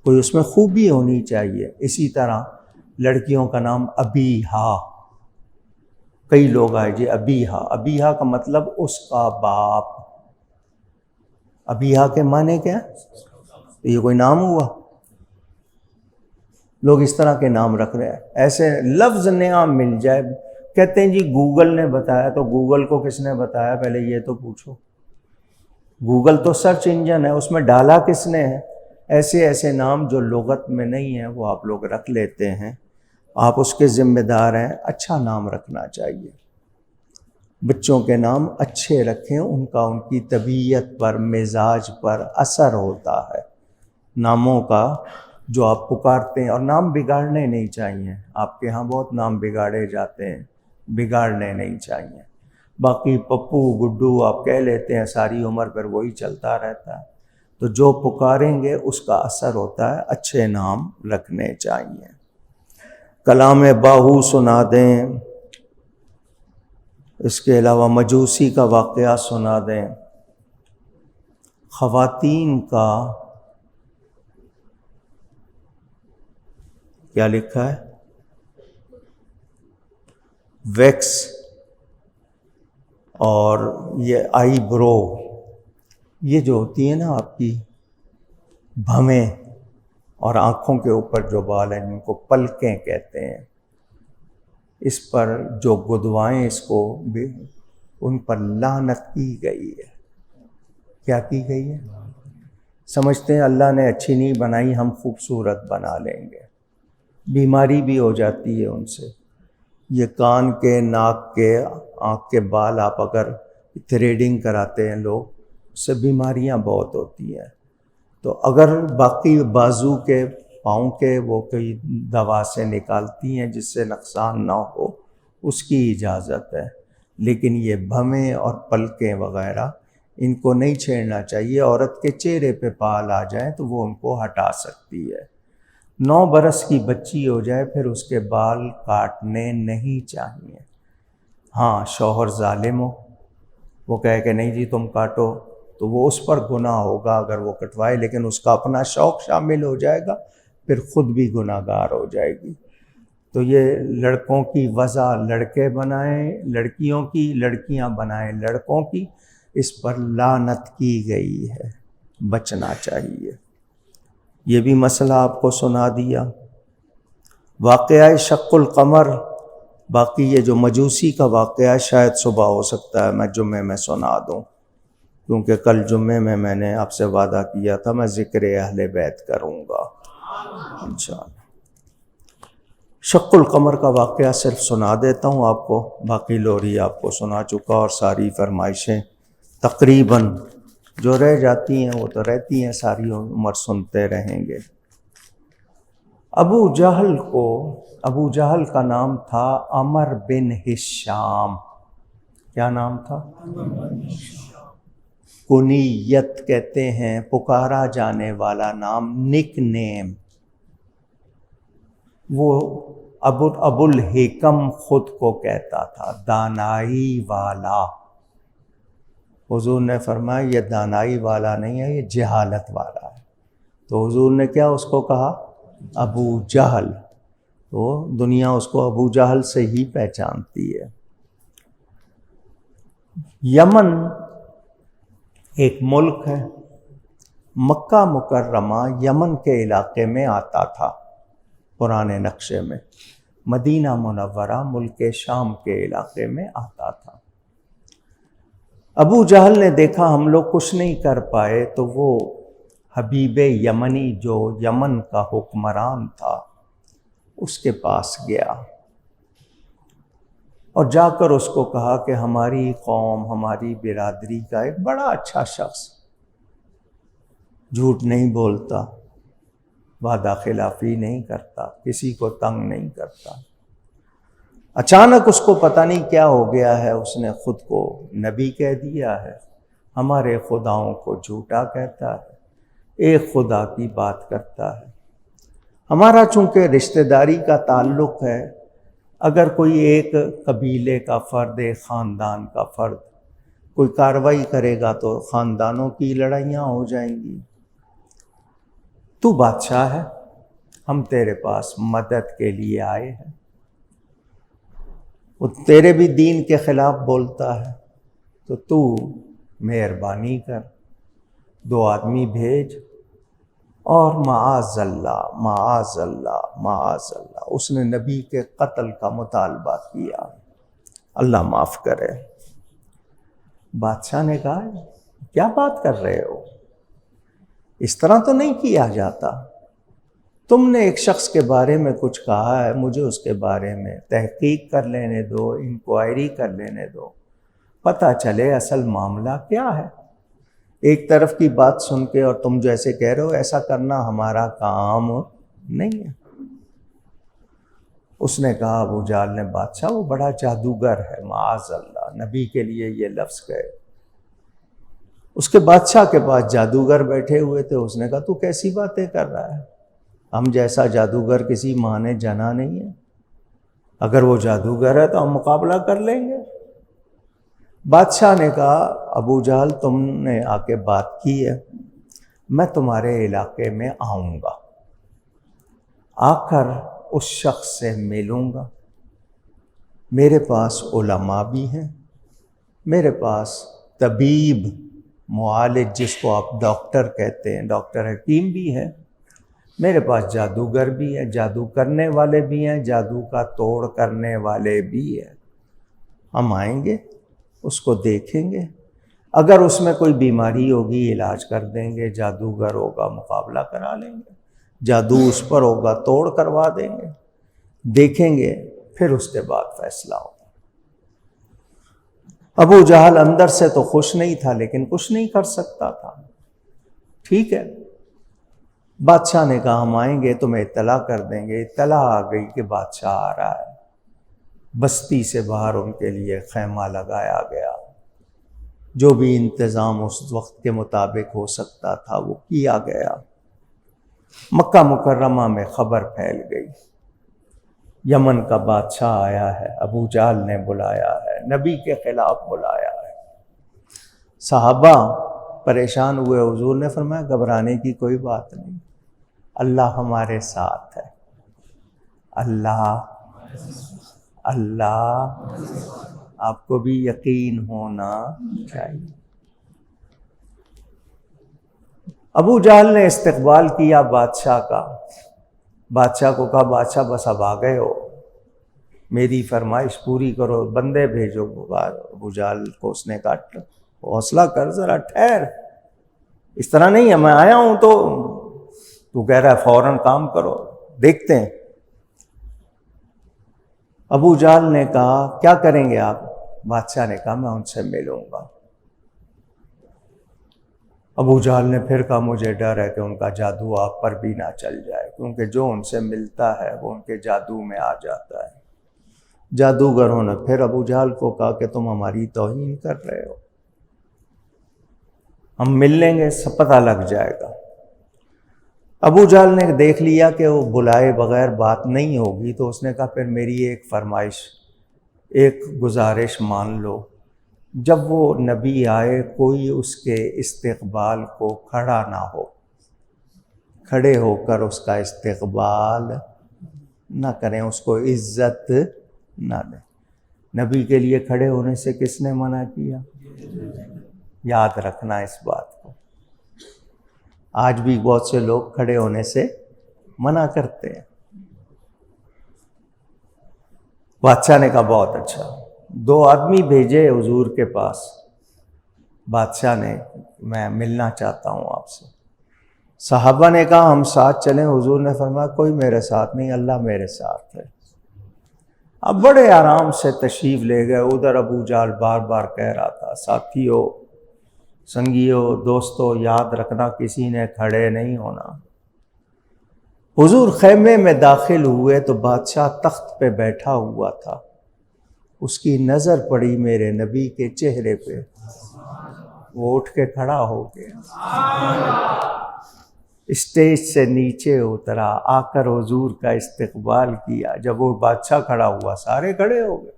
کوئی اس میں خوبی ہونی چاہیے۔ اسی طرح لڑکیوں کا نام ابیہا، کئی لوگ آئے جی ابیہا، ابیہا کا مطلب اس کا باپ۔ ابیہا کے معنی کیا؟ یہ کوئی نام ہوا؟ لوگ اس طرح کے نام رکھ رہے ہیں، ایسے لفظ نیا مل جائے، کہتے ہیں جی گوگل نے بتایا، تو گوگل کو کس نے بتایا پہلے یہ تو پوچھو۔ گوگل تو سرچ انجن ہے، اس میں ڈالا کس نے ہے؟ ایسے ایسے نام جو لغت میں نہیں ہیں وہ آپ لوگ رکھ لیتے ہیں، آپ اس کے ذمہ دار ہیں۔ اچھا نام رکھنا چاہیے، بچوں کے نام اچھے رکھیں، ان کا ان کی طبیعت پر، مزاج پر اثر ہوتا ہے ناموں کا جو آپ پکارتے ہیں۔ اور نام بگاڑنے نہیں چاہیے، آپ کے ہاں بہت نام بگاڑے جاتے ہیں، بگاڑنے نہیں چاہیے۔ باقی پپو گڈو آپ کہہ لیتے ہیں ساری عمر، پر وہی چلتا رہتا ہے، تو جو پکاریں گے اس کا اثر ہوتا ہے۔ اچھے نام رکھنے چاہیے۔ کلام باہو سنا دیں، اس کے علاوہ مجوسی کا واقعہ سنا دیں۔ خواتین کا کیا لکھا ہے؟ ویکس اور یہ آئی برو، یہ جو ہوتی ہے نا آپ کی بھویں اور آنکھوں کے اوپر جو بال ہیں ان کو پلکیں کہتے ہیں، اس پر جو گدوائیں اس کو بھی، ان پر لعنت کی گئی ہے۔ کیا کی گئی ہے؟ سمجھتے ہیں اللہ نے اچھی نہیں بنائی، ہم خوبصورت بنا لیں گے، بیماری بھی ہو جاتی ہے ان سے۔ یہ کان کے، ناک کے، آنکھ کے بال آپ اگر تھریڈنگ کراتے ہیں لوگ، اس سے بیماریاں بہت ہوتی ہیں۔ تو اگر باقی بازو کے، پاؤں کے وہ کوئی دوا سے نکالتی ہیں جس سے نقصان نہ ہو، اس کی اجازت ہے، لیکن یہ بھویں اور پلکیں وغیرہ ان کو نہیں چھیڑنا چاہیے۔ عورت کے چہرے پہ بال آ جائیں تو وہ ان کو ہٹا سکتی ہے۔ 9 برس کی بچی ہو جائے پھر اس کے بال کاٹنے نہیں چاہیے۔ ہاں شوہر ظالم ہو، وہ کہے کہ نہیں جی تم کاٹو، تو وہ اس پر گناہ ہوگا اگر وہ کٹوائے، لیکن اس کا اپنا شوق شامل ہو جائے گا، پھر خود بھی گناہ گار ہو جائے گی۔ تو یہ لڑکوں کی وضع لڑکے بنائیں، لڑکیوں کی لڑکیاں بنائیں لڑکوں کی، اس پر لعنت کی گئی ہے، بچنا چاہیے۔ یہ بھی مسئلہ آپ کو سنا دیا۔ واقعہ شق القمر، باقی یہ جو مجوسی کا واقعہ شاید صبح ہو سکتا ہے میں جمعے میں سنا دوں، کیونکہ کل جمعے میں نے آپ سے وعدہ کیا تھا میں ذکر اہل بیت کروں گا انشاءاللہ۔ شق القمر کا واقعہ صرف سنا دیتا ہوں آپ کو، باقی لوری آپ کو سنا چکا، اور ساری فرمائشیں تقریباً جو رہ جاتی ہیں وہ تو رہتی ہیں، ساری عمر سنتے رہیں گے۔ ابو جہل کا نام تھا عمر بن ہشام. کیا نام تھا؟ کنیت کہتے ہیں پکارا جانے والا نام، نک نیم. وہ ابو الحکم خود کو کہتا تھا، دانائی والا. حضور نے فرمایا یہ دانائی والا نہیں ہے، یہ جہالت والا ہے. تو حضور نے کیا اس کو کہا؟ ابو جہل. تو دنیا اس کو ابو جہل سے ہی پہچانتی ہے. یمن ایک ملک ہے. مکہ مکرمہ یمن کے علاقے میں آتا تھا پرانے نقشے میں. مدینہ منورہ ملک شام کے علاقے میں آتا تھا. ابو جہل نے دیکھا ہم لوگ کچھ نہیں کر پائے، تو وہ حبیب یمنی جو یمن کا حکمران تھا اس کے پاس گیا اور جا کر اس کو کہا کہ ہماری قوم، ہماری برادری کا ایک بڑا اچھا شخص، جھوٹ نہیں بولتا، وعدہ خلافی نہیں کرتا، کسی کو تنگ نہیں کرتا. اچانک اس کو پتہ نہیں کیا ہو گیا ہے، اس نے خود کو نبی کہہ دیا ہے، ہمارے خداؤں کو جھوٹا کہتا ہے، ایک خدا کی بات کرتا ہے. ہمارا چونکہ رشتہ داری کا تعلق ہے، اگر کوئی ایک قبیلے کا فرد، ایک خاندان کا فرد کوئی کارروائی کرے گا تو خاندانوں کی لڑائیاں ہو جائیں گی. تو بادشاہ ہے، ہم تیرے پاس مدد کے لیے آئے ہیں. وہ تیرے بھی دین کے خلاف بولتا ہے، تو مہربانی کر، 2 آدمی بھیج. اور معاذ اللہ معاذ اللہ معاذ اللہ، اس نے نبی کے قتل کا مطالبہ کیا. اللہ معاف کرے. بادشاہ نے کہا کیا بات کر رہے ہو، اس طرح تو نہیں کیا جاتا. تم نے ایک شخص کے بارے میں کچھ کہا ہے، مجھے اس کے بارے میں تحقیق کر لینے دو، انکوائری کر لینے دو، پتہ چلے اصل معاملہ کیا ہے. ایک طرف کی بات سن کے اور تم جیسے کہہ رہے ہو ایسا کرنا ہمارا کام نہیں ہے. اس نے کہا ابو جہل نے، بادشاہ وہ بڑا جادوگر ہے، معاذ اللہ، نبی کے لیے یہ لفظ کہے. اس کے بادشاہ کے پاس جادوگر بیٹھے ہوئے تھے. اس نے کہا تو کیسی باتیں کر رہا ہے، ہم جیسا جادوگر کسی ماں نے جنا نہیں ہے. اگر وہ جادوگر ہے تو ہم مقابلہ کر لیں گے. بادشاہ نے کہا ابو جہل تم نے آ کے بات کی ہے، میں تمہارے علاقے میں آؤں گا، آ کر اس شخص سے ملوں گا. میرے پاس علماء بھی ہیں، میرے پاس طبیب، معالج جس کو آپ ڈاکٹر کہتے ہیں، ڈاکٹر حکیم بھی ہیں، میرے پاس جادوگر بھی ہیں، جادو کرنے والے بھی ہیں، جادو کا توڑ کرنے والے بھی ہیں. ہم آئیں گے، اس کو دیکھیں گے، اگر اس میں کوئی بیماری ہوگی علاج کر دیں گے، جادوگر ہوگا مقابلہ کرا لیں گے، جادو اس پر ہوگا توڑ کروا دیں گے، دیکھیں گے، پھر اس کے بعد فیصلہ ہوگا. ابو جہل اندر سے تو خوش نہیں تھا لیکن کچھ نہیں کر سکتا تھا. ٹھیک ہے، بادشاہ نے کہا ہم آئیں گے، تمہیں اطلاع کر دیں گے. اطلاع آ گئی کہ بادشاہ آ رہا ہے. بستی سے باہر ان کے لیے خیمہ لگایا گیا، جو بھی انتظام اس وقت کے مطابق ہو سکتا تھا وہ کیا گیا. مکہ مکرمہ میں خبر پھیل گئی، یمن کا بادشاہ آیا ہے، ابو جہل نے بلایا ہے، نبی کے خلاف بلایا ہے. صحابہ پریشان ہوئے. حضور نے فرمایا گھبرانے کی کوئی بات نہیں، اللہ ہمارے ساتھ ہے. اللہ آپ کو بھی یقین ہونا چاہیے. ابو جہل نے استقبال کیا بادشاہ کا. بادشاہ کو کہا بادشاہ بس اب آ گئے ہو، میری فرمائش پوری کرو، بندے بھیجو. ابو جہل کو اس نے کہا حوصلہ کر، ذرا ٹھہر، اس طرح نہیں ہے میں آیا ہوں تو کہہ رہا ہے فوراً کام کرو، دیکھتے ہیں. ابو جہل نے کہا کیا کریں گے آپ؟ بادشاہ نے کہا میں ان سے ملوں گا. ابو جہل نے پھر کہا مجھے ڈر ہے کہ ان کا جادو آپ پر بھی نہ چل جائے. کیونکہ جو ان سے ملتا ہے وہ ان کے جادو میں آ جاتا ہے۔ جادوگروں نے پھر ابو جہل کو کہا کہ تم ہماری توہین کر رہے ہو، ہم مل لیں گے، سب پتہ لگ جائے گا۔ ابو جہل نے دیکھ لیا کہ وہ بلائے بغیر بات نہیں ہوگی، تو اس نے کہا پھر میری ایک فرمائش، ایک گزارش مان لو، جب وہ نبی آئے کوئی اس کے استقبال کو کھڑا نہ ہو، کھڑے ہو کر اس کا استقبال نہ کریں، اس کو عزت نہ دیں۔ نبی کے لیے کھڑے ہونے سے کس نے منع کیا؟ یاد رکھنا اس بات کو۔ آج بھی بہت سے لوگ کھڑے ہونے سے منع کرتے ہیں۔ بادشاہ نے کہا بہت اچھا، 2 آدمی بھیجے حضور کے پاس۔ بادشاہ نے، میں ملنا چاہتا ہوں آپ سے۔ صحابہ نے کہا ہم ساتھ چلیں، حضور نے فرمایا کوئی میرے ساتھ نہیں، اللہ میرے ساتھ ہے۔ اب بڑے آرام سے تشریف لے گئے۔ ادھر ابو جہل بار بار کہہ رہا تھا ساتھیو، سنگیو، دوستو، یاد رکھنا کسی نے کھڑے نہیں ہونا۔ حضور خیمے میں داخل ہوئے تو بادشاہ تخت پہ بیٹھا ہوا تھا، اس کی نظر پڑی میرے نبی کے چہرے پہ، وہ اٹھ کے کھڑا ہو گیا، اسٹیج سے نیچے اترا، آ کر حضور کا استقبال کیا۔ جب وہ بادشاہ کھڑا ہوا سارے کھڑے ہو گئے۔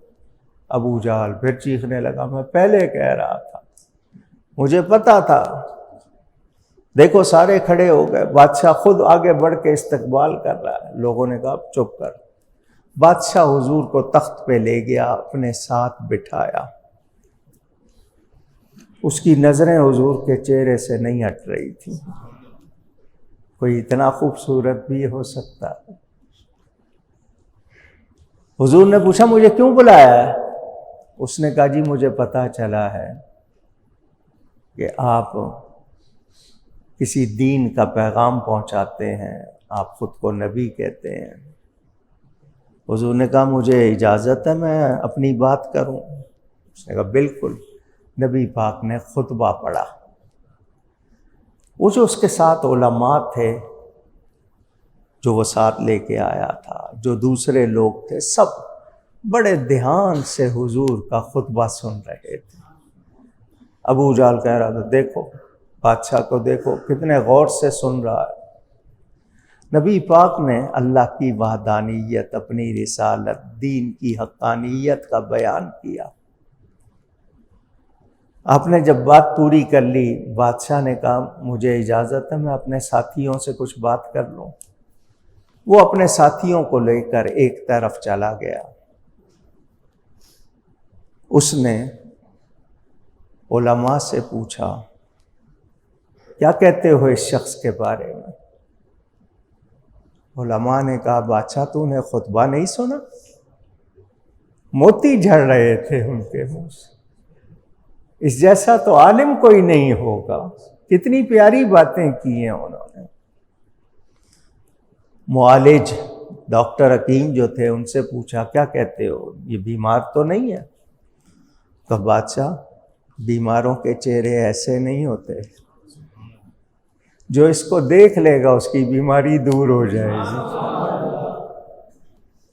ابو جہل پھر چیخنے لگا میں پہلے کہہ رہا تھا، مجھے پتا تھا، دیکھو سارے کھڑے ہو گئے، بادشاہ خود آگے بڑھ کے استقبال کر رہا ہے۔ لوگوں نے کہا چپ کر۔ بادشاہ حضور کو تخت پہ لے گیا، اپنے ساتھ بٹھایا۔ اس کی نظریں حضور کے چہرے سے نہیں ہٹ رہی تھیں۔ کوئی اتنا خوبصورت بھی ہو سکتا ہے؟ حضور نے پوچھا مجھے کیوں بلایا ہے؟ اس نے کہا جی مجھے پتا چلا ہے کہ آپ کسی دین کا پیغام پہنچاتے ہیں، آپ خود کو نبی کہتے ہیں۔ حضور نے کہا مجھے اجازت ہے میں اپنی بات کروں؟ اس نے کہا بالکل۔ نبی پاک نے خطبہ پڑھا۔ وہ جو اس کے ساتھ علماء تھے جو وہ ساتھ لے کے آیا تھا، جو دوسرے لوگ تھے، سب بڑے دھیان سے حضور کا خطبہ سن رہے تھے۔ ابو جہل کہہ رہا تھا دیکھو بادشاہ کو، دیکھو کتنے غور سے سن رہا ہے۔ نبی پاک نے اللہ کی وحدانیت، اپنی رسالت، دین کی حقانیت کا بیان کیا۔ آپ نے جب بات پوری کر لی، بادشاہ نے کہا مجھے اجازت ہے میں اپنے ساتھیوں سے کچھ بات کر لوں۔ وہ اپنے ساتھیوں کو لے کر ایک طرف چلا گیا۔ اس نے علماء سے پوچھا کیا کہتے ہو اس شخص کے بارے میں؟ علماء نے کہا بادشاہ تو نے خطبہ نہیں سنا؟ موتی جھڑ رہے تھے ان کے منہ سے۔ اس جیسا تو عالم کوئی نہیں ہوگا۔ کتنی پیاری باتیں کی ہیں انہوں نے۔ معالج ڈاکٹر حکیم جو تھے ان سے پوچھا کیا کہتے ہو، یہ بیمار تو نہیں ہے؟ تو بادشاہ بیماروں کے چہرے ایسے نہیں ہوتے، جو اس کو دیکھ لے گا اس کی بیماری دور ہو جائے گی۔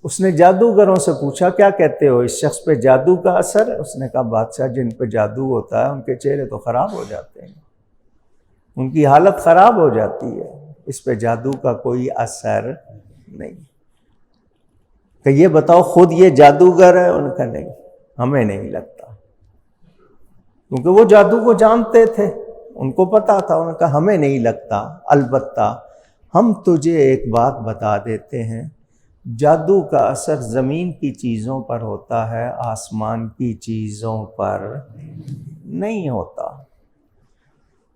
اس نے جادوگروں سے پوچھا کیا کہتے ہو اس شخص پہ جادو کا اثر ہے؟ اس نے کہا بادشاہ جن پہ جادو ہوتا ہے ان کے چہرے تو خراب ہو جاتے ہیں، ان کی حالت خراب ہو جاتی ہے، اس پہ جادو کا کوئی اثر نہیں۔ کہ یہ بتاؤ خود یہ جادوگر ہے؟ ان کا نہیں، ہمیں نہیں لگتا، کیونکہ وہ جادو کو جانتے تھے، ان کو پتا تھا۔ انہوں نے کہا ہمیں نہیں لگتا، البتہ ہم تجھے ایک بات بتا دیتے ہیں، جادو کا اثر زمین کی چیزوں پر ہوتا ہے، آسمان کی چیزوں پر نہیں ہوتا۔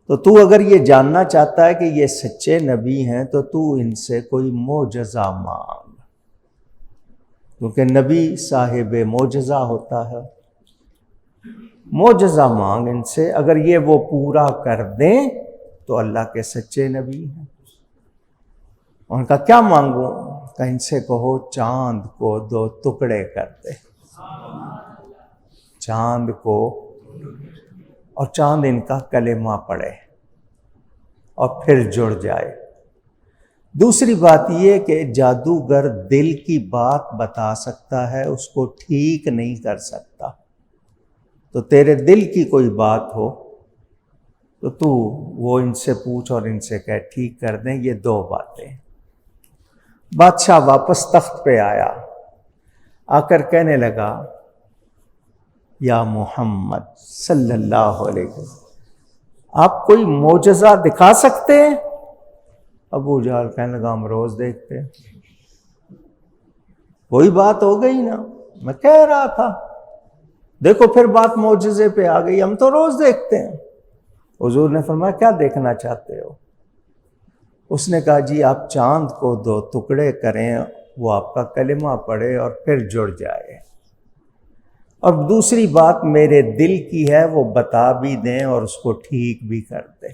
تو اگر یہ جاننا چاہتا ہے کہ یہ سچے نبی ہیں تو ان سے کوئی معجزہ مانگ، کیونکہ نبی صاحب معجزہ ہوتا ہے۔ معجزہ مانگ ان سے، اگر یہ وہ پورا کر دیں تو اللہ کے سچے نبی ہیں۔ ان کا کیا مانگوں؟ کہ ان سے کہو چاند کو 2 ٹکڑے کر دے، چاند کو، اور چاند ان کا کلمہ پڑھے اور پھر جڑ جائے۔ دوسری بات یہ کہ جادوگر دل کی بات بتا سکتا ہے، اس کو ٹھیک نہیں کر سکتا۔ تو تیرے دل کی کوئی بات ہو تو وہ ان سے پوچھ اور ان سے کہہ ٹھیک کر دیں۔ یہ دو باتیں۔ بادشاہ واپس تخت پہ آیا، آ کر کہنے لگا یا محمد صلی اللہ علیہ وسلم، آپ کوئی معجزہ دکھا سکتے ہیں؟ ابو جہل کہنے لگا ہم روز دیکھتے ہیں۔ وہی بات ہو گئی نا، میں کہہ رہا تھا، دیکھو پھر بات معجزے پہ آ گئی، ہم تو روز دیکھتے ہیں۔ حضور نے فرمایا کیا دیکھنا چاہتے ہو؟ اس نے کہا جی آپ چاند کو 2 ٹکڑے کریں، وہ آپ کا کلمہ پڑھے اور پھر جڑ جائے، اور دوسری بات میرے دل کی ہے وہ بتا بھی دیں اور اس کو ٹھیک بھی کر دیں۔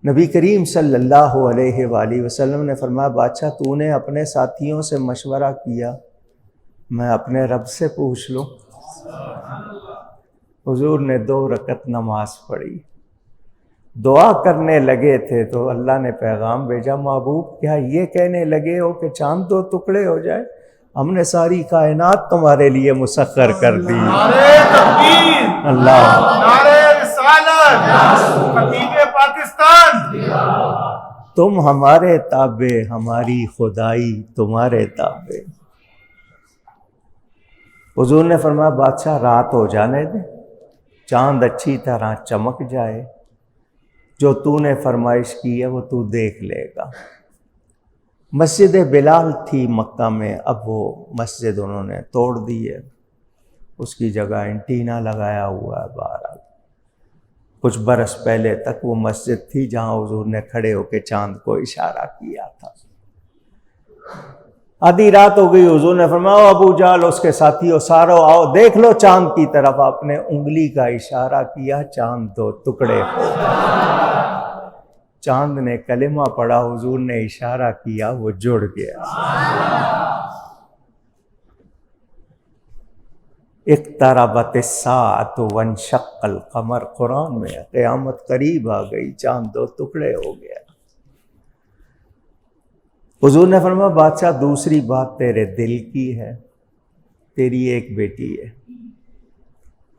نبی کریم صلی اللہ علیہ وآلہ وسلم نے فرمایا بادشاہ تو نے اپنے ساتھیوں سے مشورہ کیا، میں اپنے رب سے پوچھ لوں۔ حضور نے 2 رکعت نماز پڑھی، دعا کرنے لگے تھے تو اللہ نے پیغام بھیجا محبوب کیا یہ کہنے لگے ہو کہ چاند 2 ٹکڑے ہو جائے؟ ہم نے ساری کائنات تمہارے لیے مسخر کر دی۔ نعرہ تکبیر، اللہ، نعرہ رسالت، خطیب پاکستان۔ تم ہمارے تابع، ہماری خدائی تمہارے تابع۔ حضور نے فرمایا بادشاہ رات ہو جانے دے، چاند اچھی طرح چمک جائے، جو تو نے فرمائش کی ہے وہ تو دیکھ لے گا۔ مسجد بلال تھی مکہ میں، اب وہ مسجد انہوں نے توڑ دی ہے، اس کی جگہ اینٹینا لگایا ہوا ہے باہر۔ کچھ برس پہلے تک وہ مسجد تھی جہاں حضور نے کھڑے ہو کے چاند کو اشارہ کیا تھا۔ آدھی رات ہو گئی، حضور نے فرمایا ابو جہل اس کے ساتھیوں سارو آؤ دیکھ لو چاند کی طرف۔ آپ نے انگلی کا اشارہ کیا، چاند 2 ٹکڑے ہو۔ چاند نے کلمہ پڑھا، حضور نے اشارہ کیا، وہ جڑ گیا۔ اقتربت الساعۃ وانشق القمر، قرآن میں ہے، قیامت قریب آ گئی، چاند 2 ٹکڑے ہو گیا۔ حضور نے فرمایا بادشاہ دوسری بات تیرے دل کی ہے، تیری ایک بیٹی ہے،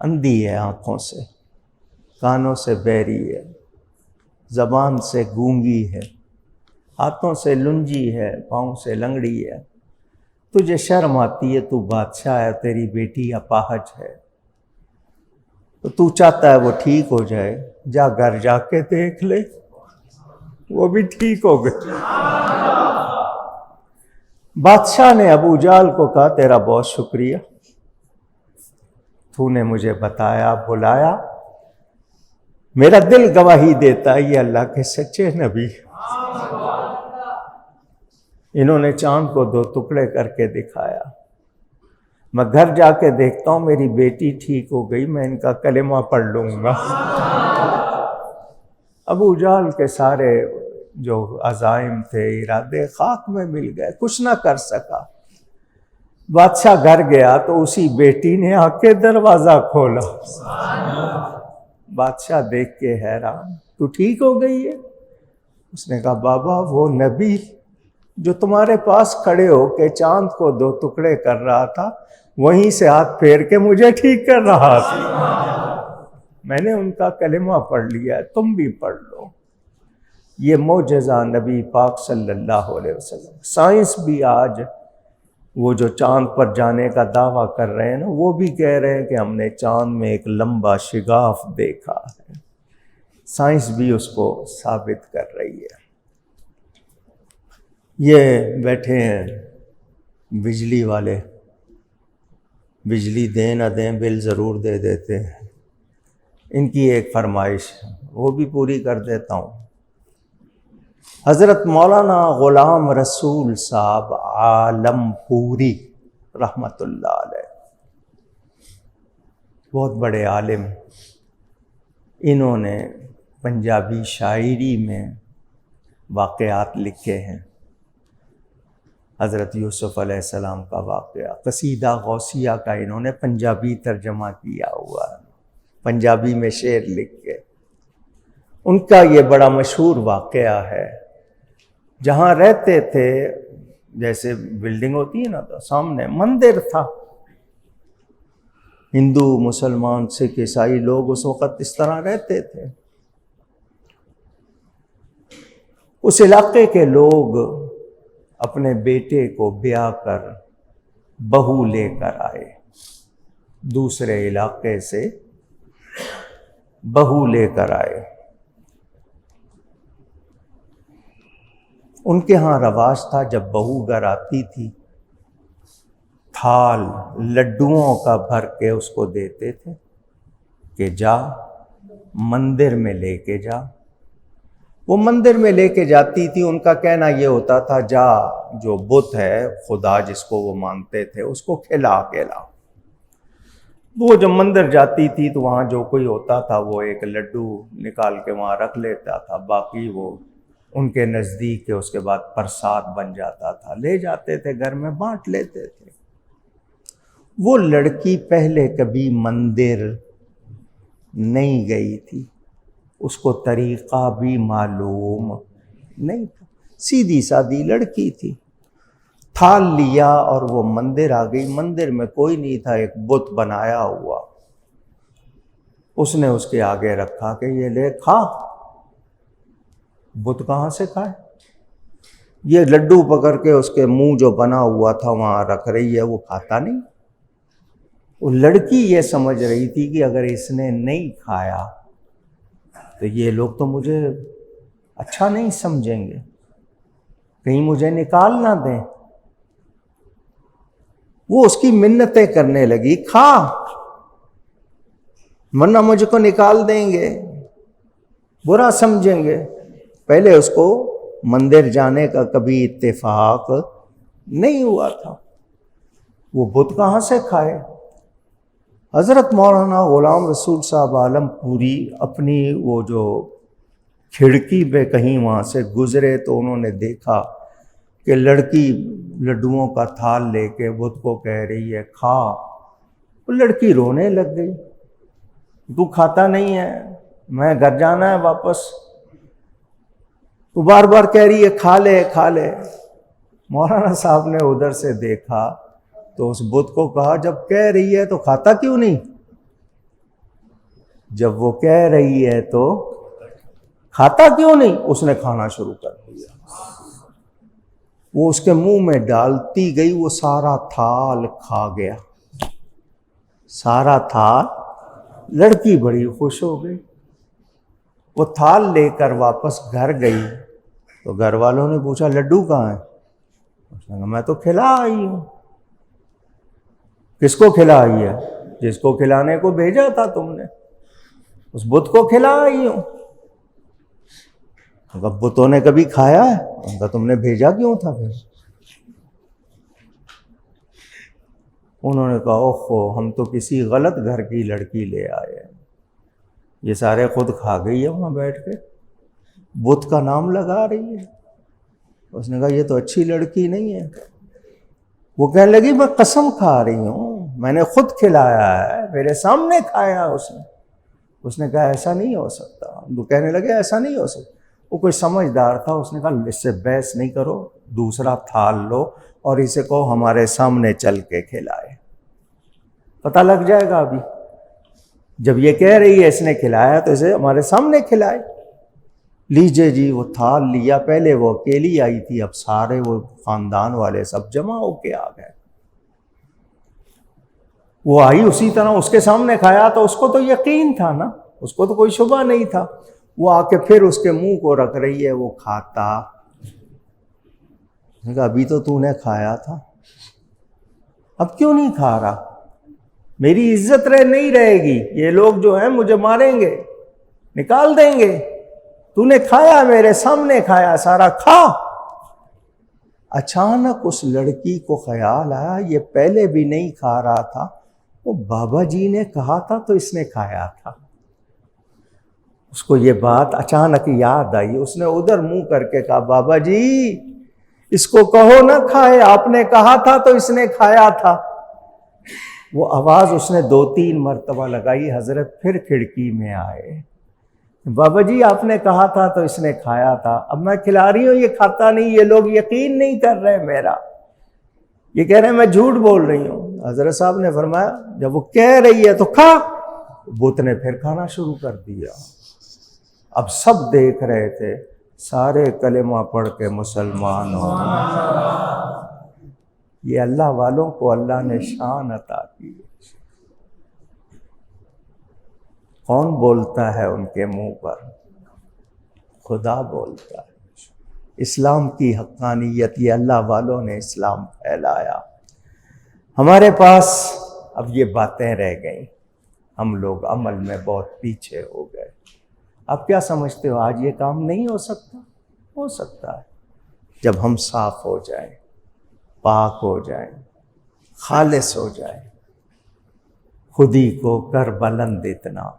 اندھی ہے، آنکھوں سے، کانوں سے بہری ہے، زبان سے گونگی ہے، ہاتھوں سے لنجی ہے، پاؤں سے لنگڑی ہے، تجھے شرم آتی ہے، تو بادشاہ ہے، تیری بیٹی اپاہج ہے، تو تو چاہتا ہے وہ ٹھیک ہو جائے، جا گھر جا کے دیکھ لے، وہ بھی ٹھیک ہو گئی۔ بادشاہ نے ابو جہل کو کہا تیرا بہت شکریہ، تو نے مجھے بتایا، بلایا، میرا دل گواہی دیتا ہے یہ اللہ کے سچے نبی، انہوں نے چاند کو 2 ٹکڑے کر کے دکھایا۔ میں گھر جا کے دیکھتا ہوں میری بیٹی ٹھیک ہو گئی، میں ان کا کلمہ پڑھ لوں گا۔ ابو جہل کے سارے جو عزائم تھے، ارادے خاک میں مل گئے، کچھ نہ کر سکا۔ بادشاہ گھر گیا تو اسی بیٹی نے آ کے دروازہ کھولا۔ بادشاہ دیکھ کے حیران، تو ٹھیک ہو گئی ہے؟ اس نے کہا بابا وہ نبی جو تمہارے پاس کھڑے ہو کے چاند کو 2 ٹکڑے کر رہا تھا، وہیں سے ہاتھ پھیر کے مجھے ٹھیک کر رہا تھا، میں نے ان کا کلمہ پڑھ لیا ہے، تم بھی پڑھ لو۔ یہ معجزہ نبی پاک صلی اللہ علیہ وسلم۔ سائنس بھی آج وہ جو چاند پر جانے کا دعویٰ کر رہے ہیں نا، وہ بھی کہہ رہے ہیں کہ ہم نے چاند میں ایک لمبا شگاف دیکھا ہے، سائنس بھی اس کو ثابت کر رہی ہے۔ یہ بیٹھے ہیں بجلی والے، بجلی دیں نہ دیں بل ضرور دے دیتے ہیں، ان کی ایک فرمائش وہ بھی پوری کر دیتا ہوں۔ حضرت مولانا غلام رسول صاحب عالم پوری رحمت اللہ علیہ، بہت بڑے عالم، انہوں نے پنجابی شاعری میں واقعات لکھے ہیں۔ حضرت یوسف علیہ السلام کا واقعہ، قصیدہ غوثیہ کا انہوں نے پنجابی ترجمہ کیا ہوا ہے، پنجابی میں شعر لکھ کے۔ ان کا یہ بڑا مشہور واقعہ ہے، جہاں رہتے تھے جیسے بلڈنگ ہوتی ہے نا، تو سامنے مندر تھا. ہندو، مسلمان، سکھ، عیسائی لوگ اس وقت اس طرح رہتے تھے. اس علاقے کے لوگ اپنے بیٹے کو بیاہ کر بہو لے کر آئے، دوسرے علاقے سے بہو لے کر آئے. ان کے ہاں رواج تھا جب بہو گھر آتی تھی تھال لڈوؤں کا بھر کے اس کو دیتے تھے کہ جا مندر میں لے کے جا. وہ مندر میں لے کے جاتی تھی. ان کا کہنا یہ ہوتا تھا جا جو بت ہے خدا جس کو وہ مانتے تھے اس کو کھلا کے لا. وہ جب مندر جاتی تھی تو وہاں جو کوئی ہوتا تھا وہ ایک لڈو نکال کے وہاں رکھ لیتا تھا، باقی وہ ان کے نزدیک اس کے بعد پرساد بن جاتا تھا، لے جاتے تھے گھر میں بانٹ لیتے تھے. وہ لڑکی پہلے کبھی مندر نہیں گئی تھی، اس کو طریقہ بھی معلوم نہیں تھا، سیدھی سادی لڑکی تھی. تھال لیا اور وہ مندر آ گئی. مندر میں کوئی نہیں تھا، ایک بت بنایا ہوا. اس نے اس کے آگے رکھا کہ یہ لے کھا. بت کہاں سے کھائے؟ یہ لڈو پکڑ کے اس کے منہ جو بنا ہوا تھا وہاں رکھ رہی ہے، وہ کھاتا نہیں. وہ لڑکی یہ سمجھ رہی تھی کہ اگر اس نے نہیں کھایا تو یہ لوگ تو مجھے اچھا نہیں سمجھیں گے، کہیں مجھے نکال نہ دیں. وہ اس کی منتیں کرنے لگی، کھا ورنہ مجھ کو نکال دیں گے، برا سمجھیں گے. پہلے اس کو مندر جانے کا کبھی اتفاق نہیں ہوا تھا. وہ بت کہاں سے کھائے؟ حضرت مولانا غلام رسول صاحب عالم پوری اپنی وہ جو کھڑکی پہ کہیں وہاں سے گزرے تو انہوں نے دیکھا کہ لڑکی لڈوؤں کا تھال لے کے بت کو کہہ رہی ہے کھا. وہ لڑکی رونے لگ گئی، تو کھاتا نہیں ہے، میں گھر جانا ہے واپس. تو بار بار کہہ رہی ہے کھا لے کھا لے. مولانا صاحب نے ادھر سے دیکھا تو اس بت کو کہا جب کہہ رہی ہے تو کھاتا کیوں نہیں؟ جب وہ کہہ رہی ہے تو کھاتا کیوں نہیں؟ اس نے کھانا شروع کر دیا. وہ اس کے منہ میں ڈالتی گئی، وہ سارا تھال کھا گیا، سارا تھال. لڑکی بڑی خوش ہو گئی. وہ تھال لے کر واپس گھر گئی تو گھر والوں نے پوچھا لڈو کہاں ہے؟ اس نے کہا میں تو کھلا آئی ہوں. کس کو کھلا آئی ہے؟ جس کو کھلانے کو بھیجا تھا تم نے، اس بت کو کھلا آئی ہوں. بتوں نے کبھی کھایا ہے؟ ان کا تم نے بھیجا کیوں تھا پھر؟ انہوں نے کہا اوہو ہم تو کسی غلط گھر کی لڑکی لے آئے ہیں، یہ سارے خود کھا گئی ہے وہاں بیٹھ کے، بت کا نام لگا رہی ہے. اس نے کہا یہ تو اچھی لڑکی نہیں ہے. وہ کہنے لگی میں قسم کھا رہی ہوں، میں نے خود کھلایا ہے، میرے سامنے کھایا اس نے. اس نے کہا ایسا نہیں ہو سکتا. وہ کہنے لگے ایسا نہیں ہو سکتا. وہ کوئی سمجھدار تھا، اس نے کہا اس سے بحث نہیں کرو، دوسرا تھال لو اور اسے کہو ہمارے سامنے چل کے کھلائے، پتہ لگ جائے گا. ابھی جب یہ کہہ رہی ہے اس نے کھلایا تو اسے ہمارے سامنے کھلائے. لیجئے جی. وہ تھال لیا. پہلے وہ اکیلی آئی تھی، اب سارے وہ خاندان والے سب جمع ہو کے آ گئے. وہ آئی اسی طرح اس کے سامنے کھایا تو اس کو تو یقین تھا نا، اس کو تو کوئی شبہ نہیں تھا. وہ آ کے پھر اس کے منہ کو رکھ رہی ہے، وہ کھاتا. ابھی تو نے کھایا تھا، اب کیوں نہیں کھا رہا؟ میری عزت نہیں رہے گی، یہ لوگ جو ہیں مجھے ماریں گے، نکال دیں گے. تو نے کھایا، میرے سامنے کھایا، سارا کھا. اچانک اس لڑکی کو خیال آیا یہ پہلے بھی نہیں کھا رہا تھا، وہ بابا جی نے کہا تھا تو اس نے کھایا تھا. اس کو یہ بات اچانک یاد آئی. اس نے ادھر منہ کر کے کہا بابا جی اس کو کہو نہ کھائے، آپ نے کہا تھا تو اس نے کھایا تھا. وہ آواز اس نے 2-3 مرتبہ لگائی. حضرت پھر کھڑکی میں آئے. بابا جی آپ نے کہا تھا تو اس نے کھایا تھا، اب میں کھلا رہی ہوں یہ کھاتا نہیں، یہ لوگ یقین نہیں کر رہے میرا، یہ کہہ رہے ہیں میں جھوٹ بول رہی ہوں۔ حضرت صاحب نے فرمایا جب وہ کہہ رہی ہے تو کھا۔ بت نے پھر کھانا شروع کر دیا۔ اب سب دیکھ رہے تھے، سارے کلمہ پڑھ کے مسلمان ہو گئے۔ یہ اللہ والوں کو اللہ نے شان عطا کی۔ کون بولتا ہے ان کے منہ پر؟ خدا بولتا ہے۔ اسلام کی حقانیت، یہ اللہ والوں نے اسلام پھیلایا۔ ہمارے پاس اب یہ باتیں رہ گئیں، ہم لوگ عمل میں بہت پیچھے ہو گئے۔ اب کیا سمجھتے ہو آج یہ کام نہیں ہو سکتا؟ ہو سکتا ہے، جب ہم صاف ہو جائیں، پاک ہو جائیں، خالص ہو جائیں، خودی کو کر بلند اتنا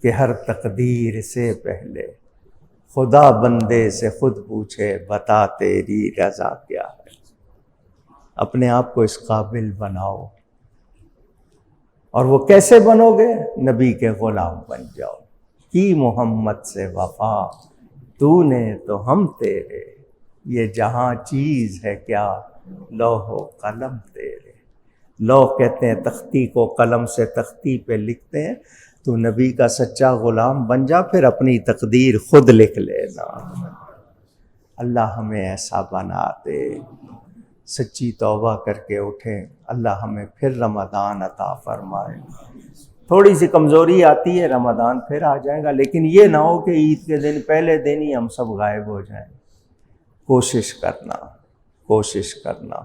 کہ ہر تقدیر سے پہلے خدا بندے سے خود پوچھے بتا تیری رضا کیا ہے۔ اپنے آپ کو اس قابل بناؤ، اور وہ کیسے بنو گے؟ نبی کے غلام بن جاؤ۔ کی محمد سے وفا تو نے تو ہم تیرے، یہ جہاں چیز ہے کیا لوح و قلم تیرے۔ لوح کہتے ہیں تختی کو، قلم سے تختی پہ لکھتے ہیں۔ تو نبی کا سچا غلام بن جا، پھر اپنی تقدیر خود لکھ لینا۔ اللہ ہمیں ایسا بنا دے، سچی توبہ کر کے اٹھیں، اللہ ہمیں پھر رمضان عطا فرمائے۔ تھوڑی سی کمزوری آتی ہے، رمضان پھر آ جائے گا، لیکن یہ نہ ہو کہ عید کے دن پہلے دن ہی ہم سب غائب ہو جائیں۔ کوشش کرنا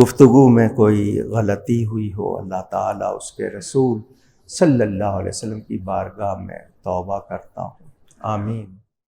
گفتگو میں کوئی غلطی ہوئی ہو، اللہ تعالیٰ اس کے رسول صلی اللہ علیہ وسلم کی بارگاہ میں توبہ کرتا ہوں۔ آمین۔